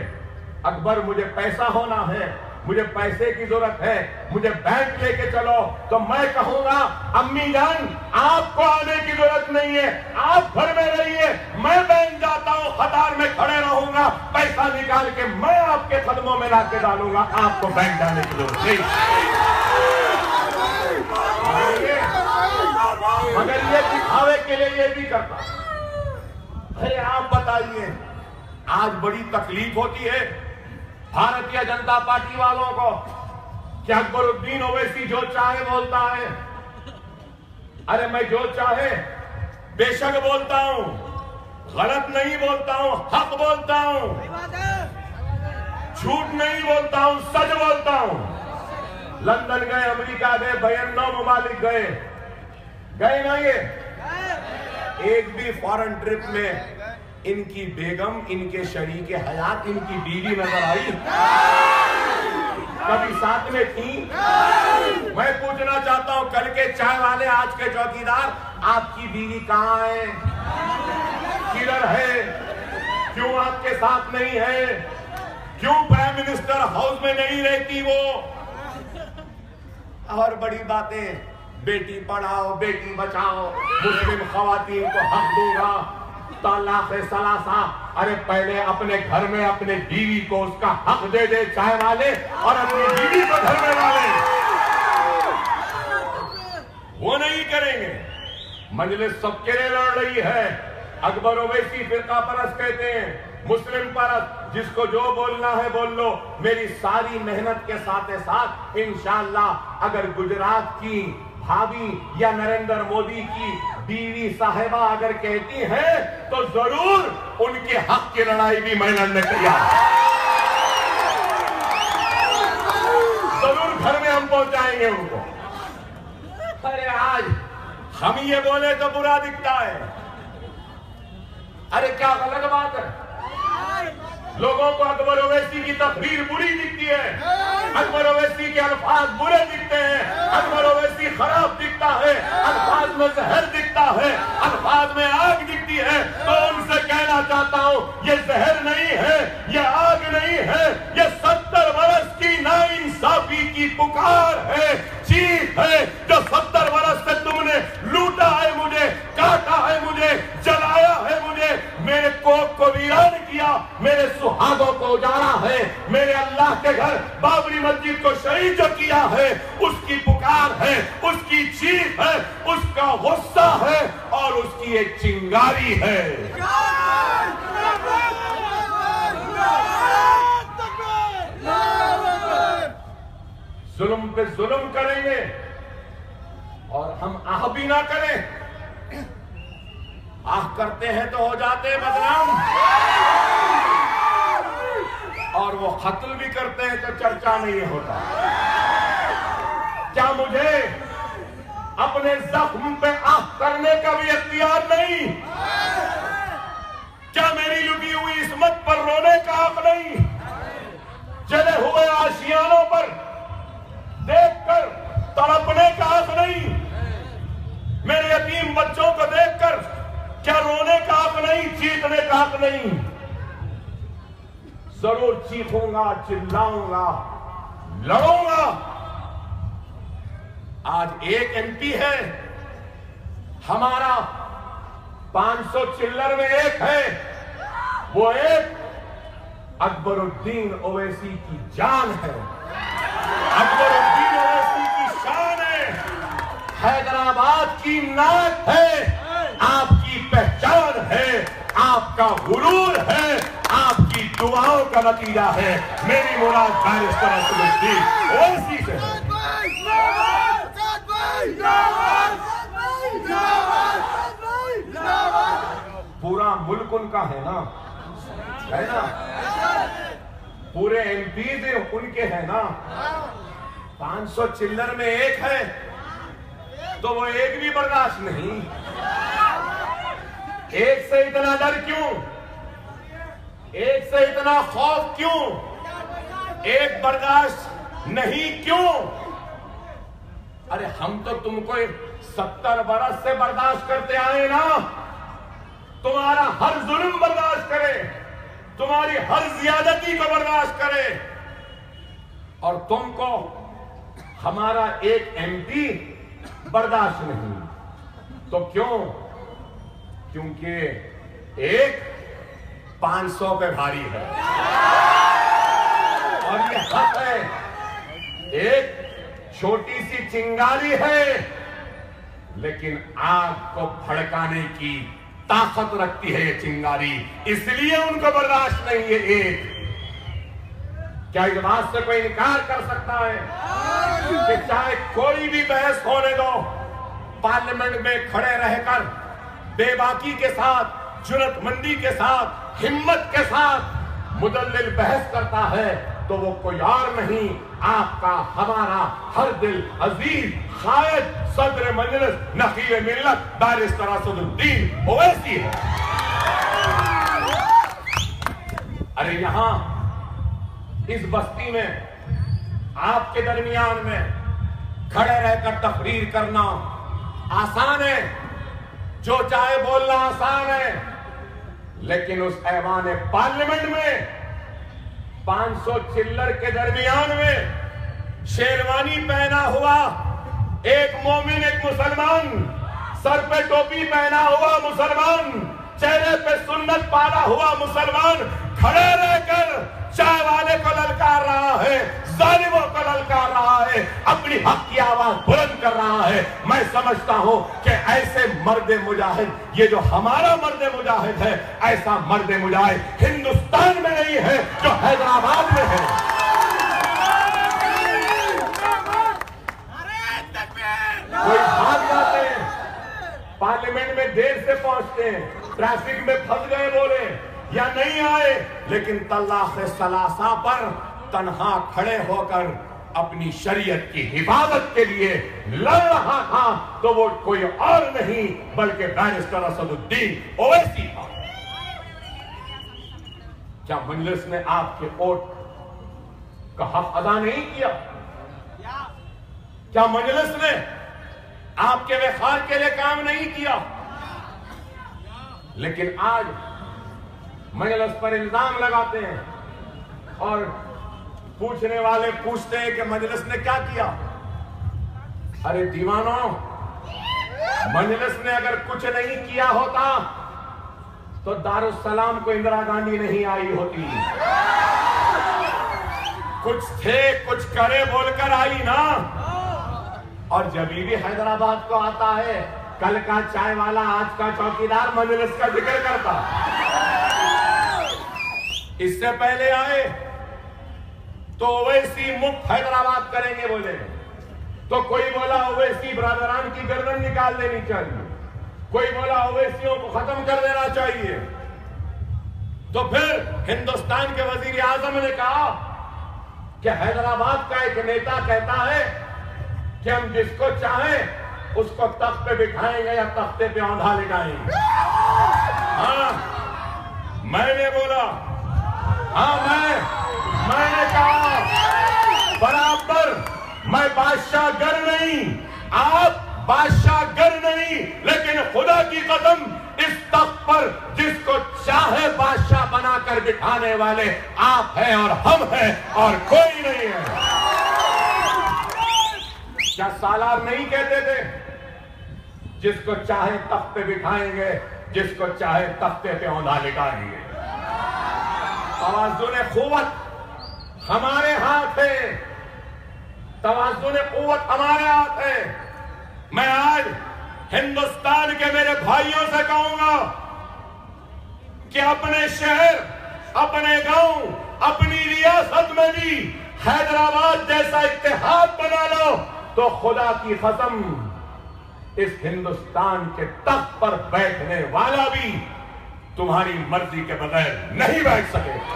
अकबर मुझे पैसा होना है, मुझे पैसे की जरूरत है, मुझे बैंक लेके चलो, तो मैं कहूंगा अम्मी जान आपको आने की जरूरत नहीं है, आप घर में रहिए, मैं बैंक जाता हूं, कतार में खड़े रहूंगा, पैसा निकाल के मैं आपके कदमों में लाके डालूंगा, आपको बैंक जाने की जरूरत नहीं। मगर ये दिखावे के लिए ये भी करता। अरे आप बताइए, आज बड़ी तकलीफ होती है भारतीय जनता पार्टी वालों को कि अकबरुद्दीन ओवैसी जो चाहे बोलता है। अरे मैं जो चाहे बेशक बोलता हूं, गलत नहीं बोलता हूं, हक बोलता हूं, झूठ नहीं बोलता हूं, सच बोलता हूं। लंदन गए, अमेरिका गए, 92 ममालिक गए ना ये? एक भी फॉरेन ट्रिप में इनकी बेगम, इनके शरीके हयात, इनकी बीवी नजर आई? कभी साथ में थी? मैं पूछना चाहता हूं, कल के चाय वाले, आज के चौकीदार, आपकी बीवी कहां है? किधर है? क्यों आपके साथ नहीं है? क्यों प्राइम मिनिस्टर हाउस में नहीं रहती वो? और बड़ी बातें, बेटी पढ़ाओ, बेटी बचाओ, मुस्लिम खवातीन को हक दूंगा, तलाक सलासा। अरे पहले अपने घर में अपने बीवी को उसका हक दे दे चाय वाले, और अपनी बीवी को धरने वाले वो नहीं करेंगे। मजलिस सबके लिए लड़ रही है। अकबर ओवैसी फिरका परस्त कहते हैं, मुस्लिम परस्त, जिसको जो बोलना है बोल लो। मेरी सारी मेहनत के साथ साथ इंशाअल्लाह अगर गुजरात की भाभी या नरेंद्र मोदी की बीवी साहिबा अगर कहती हैं तो जरूर उनके हक की लड़ाई भी मैं लड़ने तैयार। जरूर घर में हम पहुंचाएंगे उनको। अरे आज हम ये बोले तो बुरा दिखता है। अरे क्या गलत बात है? लोगों को अकबर ओवैसी की तकरीर बुरी दिखती है, अकबर ओवैसी के अल्फाज बुरे दिखते हैं, अकबर ओवैसी खराब दिखता है, अल्फाज में जहर दिखता है, अल्फाज में आग दिखती है। तो उनसे कहना चाहता हूं, ये जहर नहीं है, ये आग नहीं है, ये 70 बरस की नाइंसाफी की पुकार है, चीख है, जो 70 बरस से तुमने लूटा है मुझे, काटा है मुझे, जलाया है मुझे, मेरे कोख को वीरान किया, मेरे सुहागों को उजाड़ा है, मेरे अल्लाह के घर बाबरी मस्जिद को शहीद जो किया है, उसकी पुकार है, उसकी चीख है, उसका गुस्सा है और उसकी एक चिंगारी है। जुल्म पे जुल्म करेंगे और हम आह भी ना करें। आह करते हैं तो हो जाते हैं बदनाम, और वो कत्ल भी करते हैं तो चर्चा नहीं होता। क्या मुझे अपने जख्म पे आह करने का भी इख्तियार नहीं? क्या मेरी लुटी हुई इस्मत पर रोने का हक नहीं? जले हुए आशियानों पर देखकर तड़पने का हक नहीं? मेरे यतीम बच्चों को देखकर क्या रोने का हक नहीं, चीखने का हक नहीं? जरूर चीखूंगा, चिल्लाऊंगा, लड़ूंगा। आज एक एमपी है हमारा, 500 चिल्लर में एक है, वो एक अकबरुद्दीन ओवैसी की जान है, अकबरुद्दीन ओवैसी की शान है, हैदराबाद की नाक है, आपकी पहचान है, आपका गुरूर है, आपकी दुआओं का नतीजा है। मेरी मुराद बैरिस्टर असदुद्दीन ओवैसी से है। पूरा मुल्क उनका है ना, है ना? पूरे एमपी उनके है ना? 500 चिल्लर में एक है तो वो एक भी बर्दाश्त नहीं। एक से इतना डर क्यों? एक से इतना खौफ क्यों? एक बर्दाश्त नहीं क्यों? अरे हम तो तुमको 70 बरस से बर्दाश्त करते आए ना। तुम्हारा हर जुल्म बर्दाश्त करें, तुम्हारी हर ज्यादती को बर्दाश्त करें, और तुमको हमारा एक एमपी बर्दाश्त नहीं। तो क्यों? क्योंकि एक 500 पे भारी है और ये हक है। एक छोटी सी चिंगारी है लेकिन आग को भड़काने की ताकत रखती है ये चिंगारी, इसलिए उनको बर्दाश्त नहीं है। एक क्या इस बात से कोई इनकार कर सकता है कि चाहे कोई भी बहस होने दो, पार्लियामेंट में खड़े रहकर बेबाकी के साथ जुर्रतमंदी के साथ, हिम्मत के साथ मुदल्लिल बहस करता है तो वो कोई और नहीं, आपका हमारा हर दिल अजीज कायद सदर मजलिस नकीब मिल्लत बैरिस्टर असदुद्दीन ओवैसी है। अरे यहां इस बस्ती में आपके दरमियान में खड़े रहकर तकरीर करना आसान है, जो चाहे बोलना आसान है, लेकिन उस ऐवान पार्लियामेंट में 500 चिल्लर के दरमियान में शेरवानी पहना हुआ एक मोमिन, एक मुसलमान, सर पे टोपी पहना हुआ मुसलमान, चेहरे पे सुन्नत पाला हुआ मुसलमान खड़े रहकर चाय वाले को ललकार रहा है, जालिमों को ललकार रहा है, अपनी हक की आवाज बुलंद कर रहा है। मैं समझता हूं कि ऐसे मर्द मुजाहिद, ये जो हमारा मर्द मुजाहिद है, ऐसा मर्द मुजाहिद हिंदुस्तान में नहीं है जो हैदराबाद में है। कोई भाग जाते हैं, पार्लियामेंट में देर से पहुंचते हैं, ट्रैफिक में फंस गए बोले या नहीं आए, लेकिन तल्लाक़ सलासा पर तन्हा खड़े होकर अपनी शरीयत की हिफाजत के लिए लड़ रहा था, तो वो कोई और नहीं बल्कि बैरिस्टर असदुद्दीन ओवैसी था। क्या मजलिस ने आपके वोट का हक अदा नहीं किया? क्या मजलिस ने आपके वक़ार के लिए काम नहीं किया? लेकिन आज मजलिस पर इल्जाम लगाते हैं और पूछने वाले पूछते हैं कि मजलिस ने क्या किया। अरे दीवानों, मजलिस ने अगर कुछ नहीं किया होता तो दारुस्सलाम को इंदिरा गांधी नहीं आई होती। कुछ थे, कुछ करे बोलकर आई ना। और जब भी हैदराबाद को आता है, कल का चाय वाला आज का चौकीदार मजलिस का जिक्र करता। इससे पहले आए तो ओवैसी मुफ्त हैदराबाद करेंगे बोले, तो कोई बोला ओवैसी ब्रदरान की गर्दन निकाल देनी चाहिए, कोई बोला ओवैसियों को खत्म कर देना चाहिए। तो फिर हिंदुस्तान के वजीर आजम ने कहा कि हैदराबाद का एक नेता कहता है कि हम जिसको चाहें उसको तख्त पे बिठाएंगे या तख्ते पे औंधा लगाएंगे। हाँ, मैंने बोला, हाँ मैंने कहा बराबर, मैं बादशाह गर नहीं, आप बादशाह गर नहीं, लेकिन खुदा की कसम इस तख्त पर जिसको चाहे बादशाह बनाकर बिठाने वाले आप हैं और हम हैं और कोई नहीं है। क्या सालार नहीं कहते थे जिसको चाहे तख्त पे बिठाएंगे, जिसको चाहे तख्ते पे औंधा लिटाएंगे। तवाज़ुन क़ुव्वत हमारे हाथ है, तवाज़ुन क़ुव्वत हमारे हाथ है। मैं आज हिंदुस्तान के मेरे भाइयों से कहूंगा कि अपने शहर, अपने गांव, अपनी रियासत में भी हैदराबाद जैसा इत्तेहाद बना लो तो खुदा की कसम इस हिंदुस्तान के तख्त पर बैठने वाला भी तुम्हारी मर्जी के बगैर नहीं बैठ सकेगा,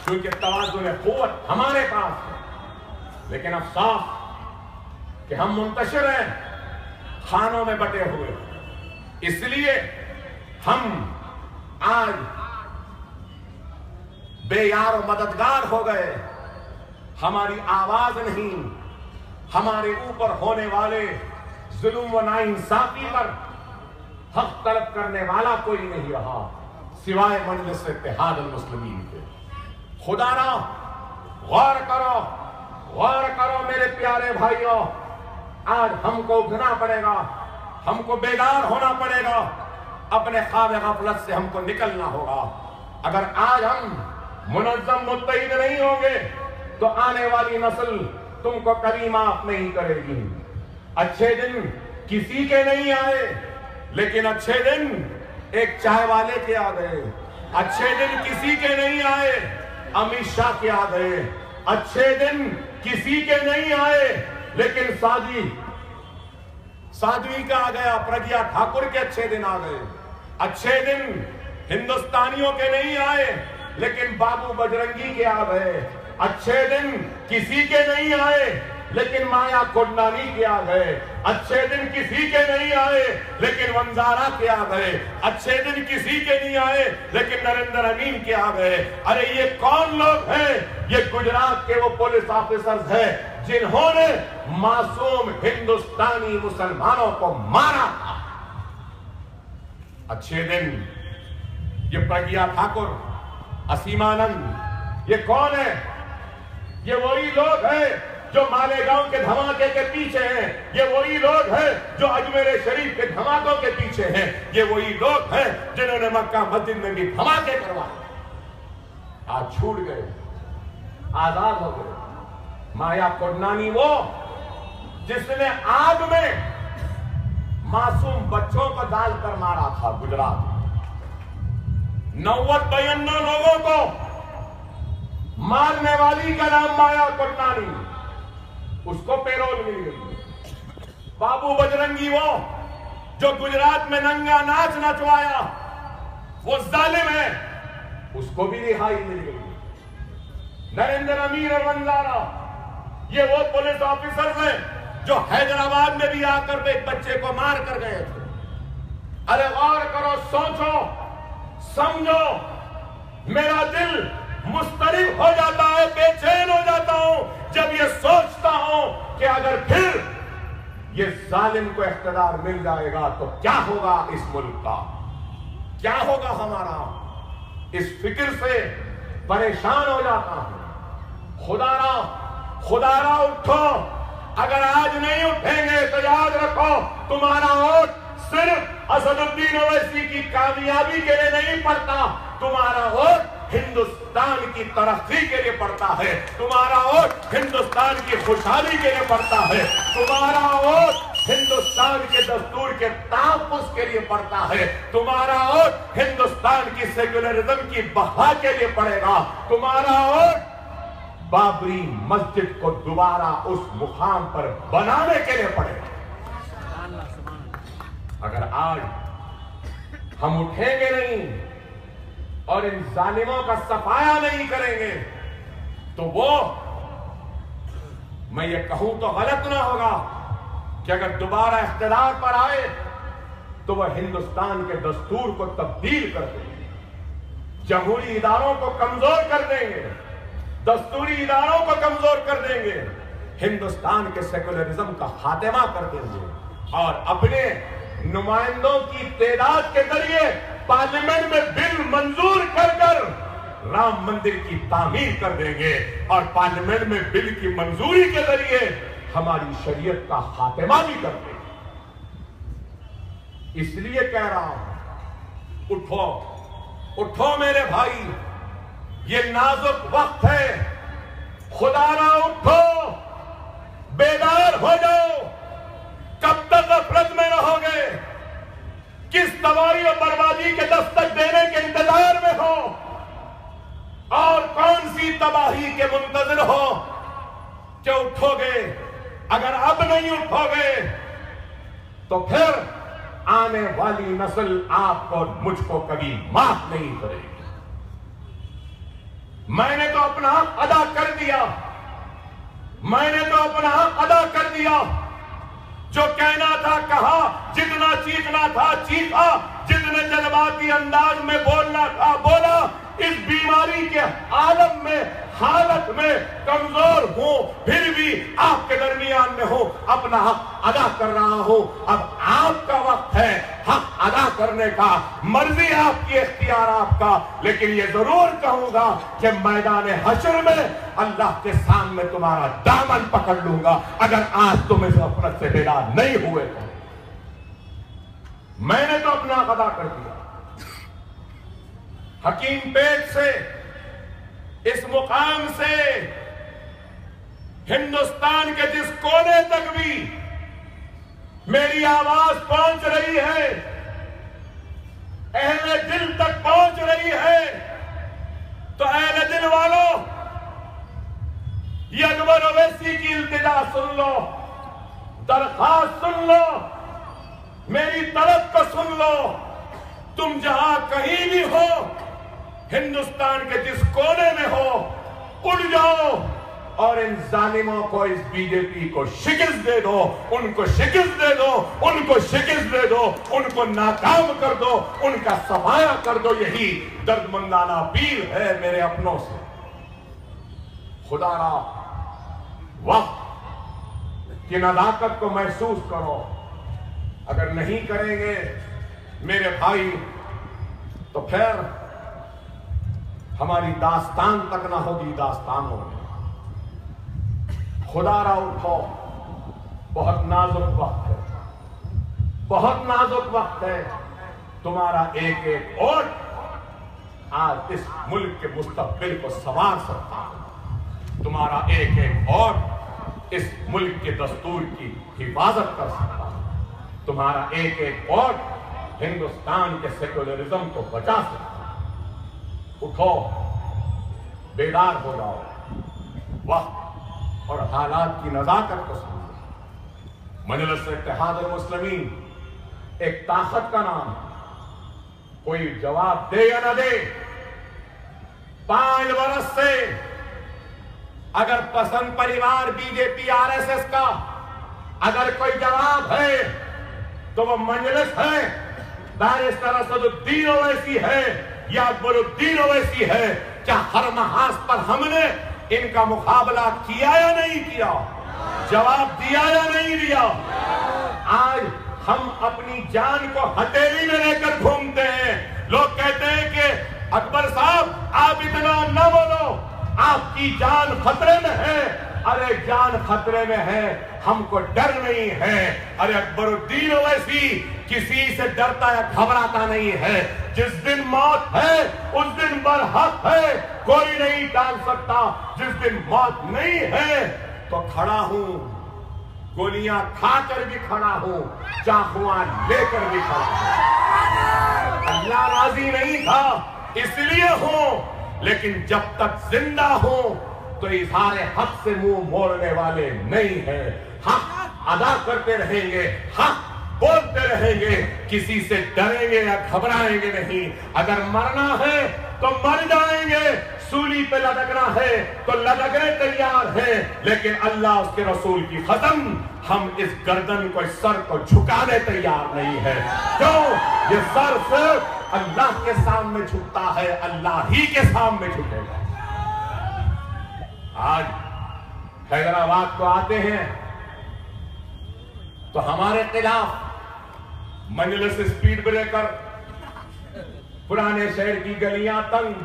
क्योंकि तवाज़ुन क़ुव्वत हमारे पास है। लेकिन अफसोस कि हम मुंतशिर हैं, खानों में बटे हुए, इसलिए हम आज बेयार और मददगार हो गए। हमारी आवाज नहीं, हमारे ऊपर होने वाले जुल्म व नाइंसाफी पर हक तलब करने वाला कोई नहीं रहा सिवाय मजलिस इत्तेहादुल मुस्लिमीन के। खुदारा गौर करो मेरे प्यारे भाइयों, आज हमको उठना पड़ेगा, हमको बेदार होना पड़ेगा, अपने ख्वाब गफलत से हमको निकलना होगा। अगर आज हम मुनज़्ज़म मुत्तहिद नहीं होंगे तो आने वाली नस्ल तुमको कभी माफ नहीं करेगी। अच्छे दिन किसी के नहीं आए, लेकिन अच्छे दिन एक चाय वाले के आ गए। अच्छे दिन किसी के नहीं आए, अमित शाह के आ गए। अच्छे दिन किसी के नहीं आए, लेकिन साध्वी का आ गया, प्रज्ञा ठाकुर के अच्छे दिन आ गए। अच्छे दिन हिंदुस्तानियों के नहीं आए, लेकिन बाबू बजरंगी के आ गए। अच्छे दिन किसी के नहीं आए, लेकिन माया कोडनानी के आ गए। अच्छे दिन किसी के नहीं आए, लेकिन वंजारा के आ गए। अच्छे दिन किसी के नहीं आए, लेकिन नरेंद्र अमीन के आ गए। अरे ये कौन लोग हैं? ये गुजरात के वो पुलिस ऑफिसर्स हैं जिन्होंने मासूम हिंदुस्तानी मुसलमानों को मारा था। अच्छे दिन ये प्रज्ञा ठाकुर, असीमानंद, ये कौन है? ये वही लोग हैं जो मालेगांव के धमाके के पीछे हैं। ये वही लोग हैं जो अजमेर शरीफ के धमाकों के पीछे हैं। ये वही लोग हैं जिन्होंने मक्का मस्जिद में भी धमाके करवाए। आज छूट गए, आजाद हो गए। माया कोडनानी वो जिसने आग में मासूम बच्चों को डालकर मारा था गुजरात में। 92 लोगों को मारने वाली का नाम माया कोडनानी, उसको पेरोल मिल गई। बाबू बजरंगी वो जो गुजरात में नंगा नाच नचवाया, वो जालिम है, उसको भी रिहाई मिल गई। नरेंद्र अमीन और वंजारा ये वो पुलिस ऑफिसर्स हैं जो हैदराबाद में भी आकर एक बच्चे को मार कर गए थे। अरे गौर करो, सोचो, समझो। मेरा दिल मुस्तरिब हो जाता है, बेचैन हो जाता हूं जब ये सोचता हूं कि अगर फिर ये जालिम को इख्तियार मिल जाएगा तो क्या होगा इस मुल्क का, क्या होगा हमारा। इस फिक्र से परेशान हो जाता हूं। खुदारा खुदारा उठो। अगर आज नहीं उठेंगे तो याद रखो, तुम्हारा वोट सिर्फ असदुद्दीन ओवैसी की कामयाबी के लिए नहीं पड़ता, तुम्हारा वोट हिंदुस्तान की तरक्की के लिए पड़ता है। तुम्हारा वोट हिंदुस्तान की खुशहाली के लिए पड़ता है। तुम्हारा वोट हिंदुस्तान के दस्तूर के तहफ्फुज़ के लिए पड़ता है। तुम्हारा वोट हिंदुस्तान की सेक्युलरिज्म की बहा के लिए पड़ेगा। तुम्हारा वोट बाबरी मस्जिद को दोबारा उस मुकाम पर बनाने के लिए पड़ेगा। अगर आज हम उठेंगे नहीं और इन जालिमों का सफाया नहीं करेंगे तो वो, मैं ये कहूं तो गलत ना होगा कि अगर दोबारा इख्तियार पर आए तो वह हिंदुस्तान के दस्तूर को तब्दील कर देंगे, जमहूरी इदारों को कमजोर कर देंगे, दस्तूरी इदारों को कमजोर कर देंगे, हिंदुस्तान के सेकुलरिज्म का खात्मा कर देंगे और अपने नुमाइंदों की तादाद के जरिए पार्लियामेंट में बिल मंजूर कर कर राम मंदिर की तामीर कर देंगे और पार्लियामेंट में बिल की मंजूरी के जरिए हमारी शरीयत का खात्मा भी कर देंगे। इसलिए कह रहा हूं, उठो उठो मेरे भाई, ये नाजुक वक्त है। खुदारा उठो, बेदार हो जाओ। कब तक गफलत में रहोगे? किस तबाही और बर्बादी के दस्तक देने के इंतजार में हो और कौन सी तबाही के मुंतजिर हो कि उठोगे? अगर अब नहीं उठोगे तो फिर आने वाली नस्ल आपको और मुझको कभी माफ नहीं करेगी। मैंने तो अपना हक अदा कर दिया, मैंने तो अपना हक अदा कर दिया। जो कहना था कहा, जितना चीखना था चीखा, जितने जज्बाती अंदाज में बोलना था बोला। इस बीमारी के आलम में, हालत में कमजोर हूं, फिर भी आपके दरमियान में हूं, अपना हक अदा कर रहा हूं। अब आपका वक्त है हक अदा करने का। मर्जी आपकी, इख्तियार आपका, लेकिन ये जरूर कहूंगा कि मैदान हश्र में अल्लाह के सामने तुम्हारा दामन पकड़ लूंगा अगर आज तुम इस गफलत से बेदार नहीं हुए तो। मैंने तो अपना हक अदा कर दिया। हकीम पेट से, इस मुकाम से, हिंदुस्तान के जिस कोने तक भी मेरी आवाज पहुंच रही है, अहले दिल तक पहुंच रही है, तो अहले दिल वालों, ये अकबर ओवैसी की इल्तिजा सुन लो, दरखास्त सुन लो, मेरी तलब को सुन लो। तुम जहां कहीं भी हो, हिंदुस्तान के जिस कोने में हो, उड़ जाओ और इन जालिमों को, इस बीजेपी को शिकस्त दे दो, उनको शिकस्त दे दो, उनको शिकस्त दे दो, उनको नाकाम कर दो, उनका सफाया कर दो। यही दर्दमंदाना अपील है मेरे अपनों से। खुदारा वक्त की नजाकत को महसूस करो। अगर नहीं करेंगे मेरे भाई तो फिर हमारी दास्तान तक ना होगी, दास्तानों में। खुदारा उठो, बहुत नाजुक वक्त है, बहुत नाजुक वक्त है। तुम्हारा एक एक वोट आज इस मुल्क के मुस्तकबिल को संवार सकता है। तुम्हारा एक एक वोट इस मुल्क के दस्तूर की हिफाजत कर सकता है। तुम्हारा एक एक वोट हिंदुस्तान के सेक्युलरिज्म को बचा सकता है। उठो, बेदार हो जाओ, वक्त और हालात की नजाकत को समझो। मजलिस इत्तेहादुल मुस्लिमीन एक ताकत का नाम, कोई जवाब दे या ना दे, 5 बरस से अगर पसंद परिवार बीजेपी आरएसएस का अगर कोई जवाब है तो वो मजलिस है, बैरिस्टर असदुद्दीन ओवैसी है या अकबरुद्दीन ओवैसी है। क्या हर महाज पर हमने इनका मुकाबला किया या नहीं किया, जवाब दिया या नहीं दिया? आज हम अपनी जान को हथेली में लेकर घूमते हैं। लोग कहते हैं कि अकबर साहब आप इतना न बोलो, आपकी जान खतरे में है। अरे जान खतरे में है, हमको डर नहीं है। अरे अकबरुद्दीन ओवैसी किसी से डरता या घबराता नहीं है। जिस दिन मौत है उस दिन बरहक है, कोई नहीं टाल सकता। जिस दिन मौत नहीं है तो खड़ा हूं, गोलियां खाकर भी खड़ा हूं, चाकुआ लेकर भी खड़ा हूं। अल्लाह राजी नहीं था इसलिए हूं, लेकिन जब तक जिंदा हूं तो इज़हारे हक से मुंह मोड़ने वाले नहीं है। हक अदा करते रहेंगे, हक बोलते रहेंगे, किसी से डरेंगे या घबराएंगे नहीं। अगर मरना है तो मर जाएंगे, सूली पे लटकना है तो लटकने तैयार हैं, लेकिन अल्लाह उसके रसूल की कसम हम इस गर्दन को, इस सर को झुकाने तैयार नहीं है। क्यों? ये सर सिर्फ अल्लाह के सामने झुकता है, अल्लाह ही के सामने झुकेगा। आज हैदराबाद को आते हैं तो हमारे खिलाफ मजलिस स्पीड ब्रेकर, पुराने शहर की गलियां तंग,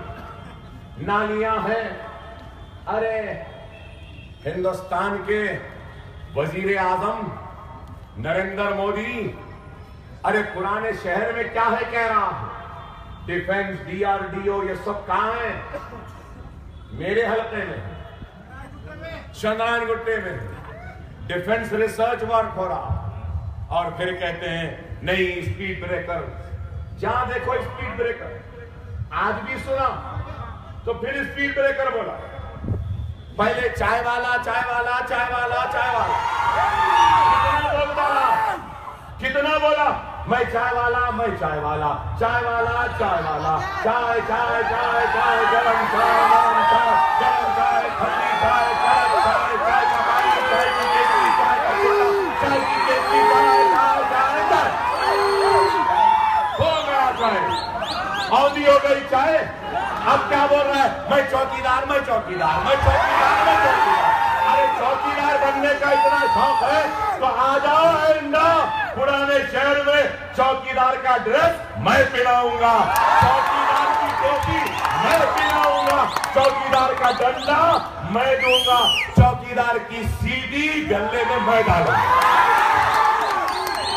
नालियां हैं। अरे हिंदुस्तान के वजीर आजम नरेंद्र मोदी, अरे पुराने शहर में क्या है कह रहा हूं, डिफेंस, डीआरडीओ, ये सब कहां है? मेरे हलके में, चंद्रायन गुट्टे में डिफेंस रिसर्च वर्क हो रहा। और फिर कहते हैं नहीं स्पीड ब्रेकर, जहां देखो स्पीड ब्रेकर। आज भी सुना तो फिर स्पीड ब्रेकर बोला। पहले चाय वाला, चाय वाला, चाय वाला, चाय वाला, कितना बोलता रहा, कितना बोला, मैं चाय वाला, मैं चाय वाला, चाय वाला, चाय वाला, चाय चाय चाय चाय, गरम चाय, गरम चाय, गरम चाय, ठंडी चाय, चाय चाय, चाय का पानी, चाय की केतली, चाय का गोला, चाय की केतली, चाय चाय चाय चाय, हो गया चाय, औंधी हो गई चाय। अब क्या बोल रहा है? मैं चौकीदार, मैं चौकीदार, मैं चौकीदार, मैं चौकीदार। अरे चौकीदार बनने का इतना शौक है तो आ जाओ आइंदा पुराने शहर में चौकीदार का ड्रेस मैं पहनाऊंगा, चौकीदार की टोपी मैं पहनाऊंगा, चौकीदार का डंडा मैं दूंगा, चौकीदार की सीधी गले में मैं डालूंगा।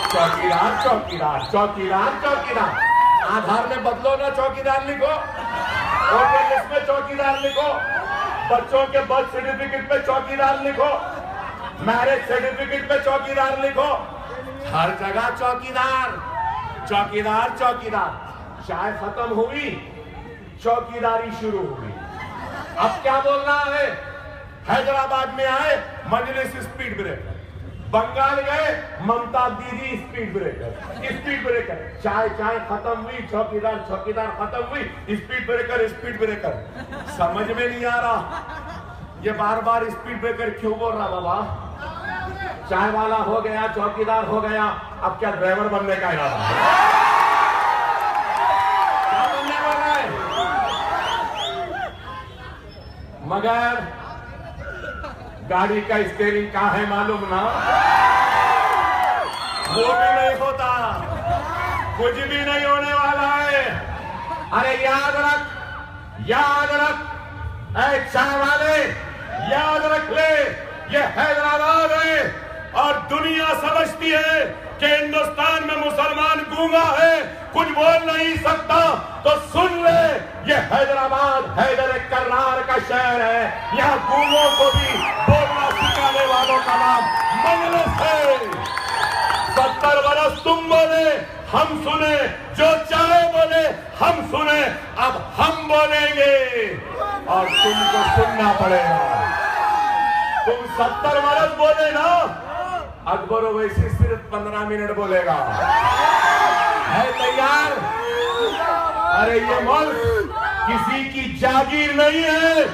चौकीदार, चौकीदार, चौकीदार, चौकीदार। आधार में बदलो ना चौकीदार लिखो, वोटर लिस्ट में चौकीदार लिखो, बच्चों के बर्थ सर्टिफिकेट पे चौकीदार लिखो, मैरिज सर्टिफिकेट पे चौकीदार लिखो, हर जगह चौकीदार, चौकीदार, चौकीदार। चाय खत्म हुई, चौकीदारी शुरू हुई। अब क्या बोल रहा है? हैदराबाद में आए मजलिस स्पीड ब्रेकर, बंगाल गए, ममता दीदी स्पीड ब्रेकर, चाय खत्म हुई, चौकीदार खत्म हुई, स्पीड ब्रेकर। समझ में नहीं आ रहा ये बार बार स्पीड ब्रेकर क्यों बोल रहा बाबा। चाय वाला हो गया, चौकीदार हो गया, अब क्या ड्राइवर बनने का इरादा है? क्या बनने वाला है? मगर गाड़ी का स्टीयरिंग कहाँ है मालूम ना, वो भी नहीं होता, कुछ भी नहीं होने वाला है। अरे याद रख ऐ चाय वाले, याद रख ले, ये हैदराबाद है और दुनिया समझती है कि हिंदुस्तान में मुसलमान गूंगा है, कुछ बोल नहीं सकता। तो सुन ले, ये हैदराबाद हैदर कर्रार का शहर है। यहाँ गूंगों को भी बोलना सिखाने वालों का नाम मजलिस है। 70 बरस तुम बोले, हम सुने, जो चाहे बोले हम सुने, अब हम बोलेंगे और तुमको सुनना पड़ेगा। तुम 70 बरस बोले ना, अकबर ओवैसी सिर्फ 15 मिनट बोलेगा। है तैयार? अरे ये मुल्क किसी की जागीर नहीं है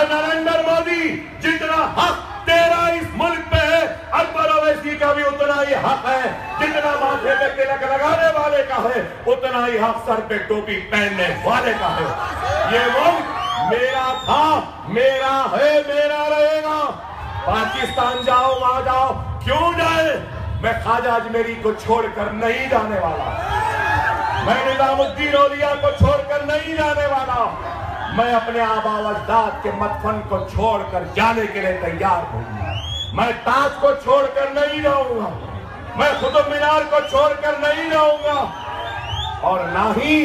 नरेंद्र मोदी, जितना हक तेरा इस मुल्क पे है, अकबर ओवैसी का भी उतना ही हक है। जितना माथे पे तिलक लगाने वाले का है, उतना ही हक सर पे टोपी पहनने वाले का है। ये मुल्क मेरा था, मेरा है, मेरा रहेगा। पाकिस्तान जाओ, वहां जाओ, क्यों जाए? मैं ख्वाजा अजमेरी को छोड़कर नहीं जाने वाला, मैं निजामुद्दीन औलिया को छोड़कर नहीं जाने वाला, मैं अपने आबा अजदाद के मदफन को छोड़कर जाने के लिए तैयार हूं। मैं ताज को छोड़कर नहीं जाऊंगा, मैं कुतुब मीनार को छोड़कर नहीं जाऊंगा, और ना ही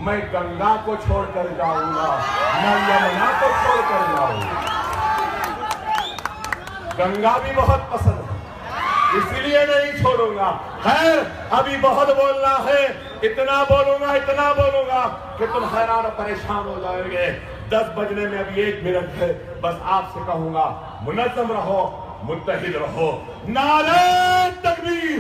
मैं गंगा को छोड़कर जाऊंगा, मैं यमुना को छोड़कर जाऊंगा। गंगा भी बहुत पसंद है, इसलिए नहीं छोड़ूंगा। खैर, अभी बहुत बोलना है, इतना बोलूंगा कि तुम हैरान और परेशान हो जाओगे। 10 बजने में अभी 1 मिनट है, बस आपसे कहूंगा मुनज़्ज़म रहो, मुत्तहिद रहो। नारे तकबीर।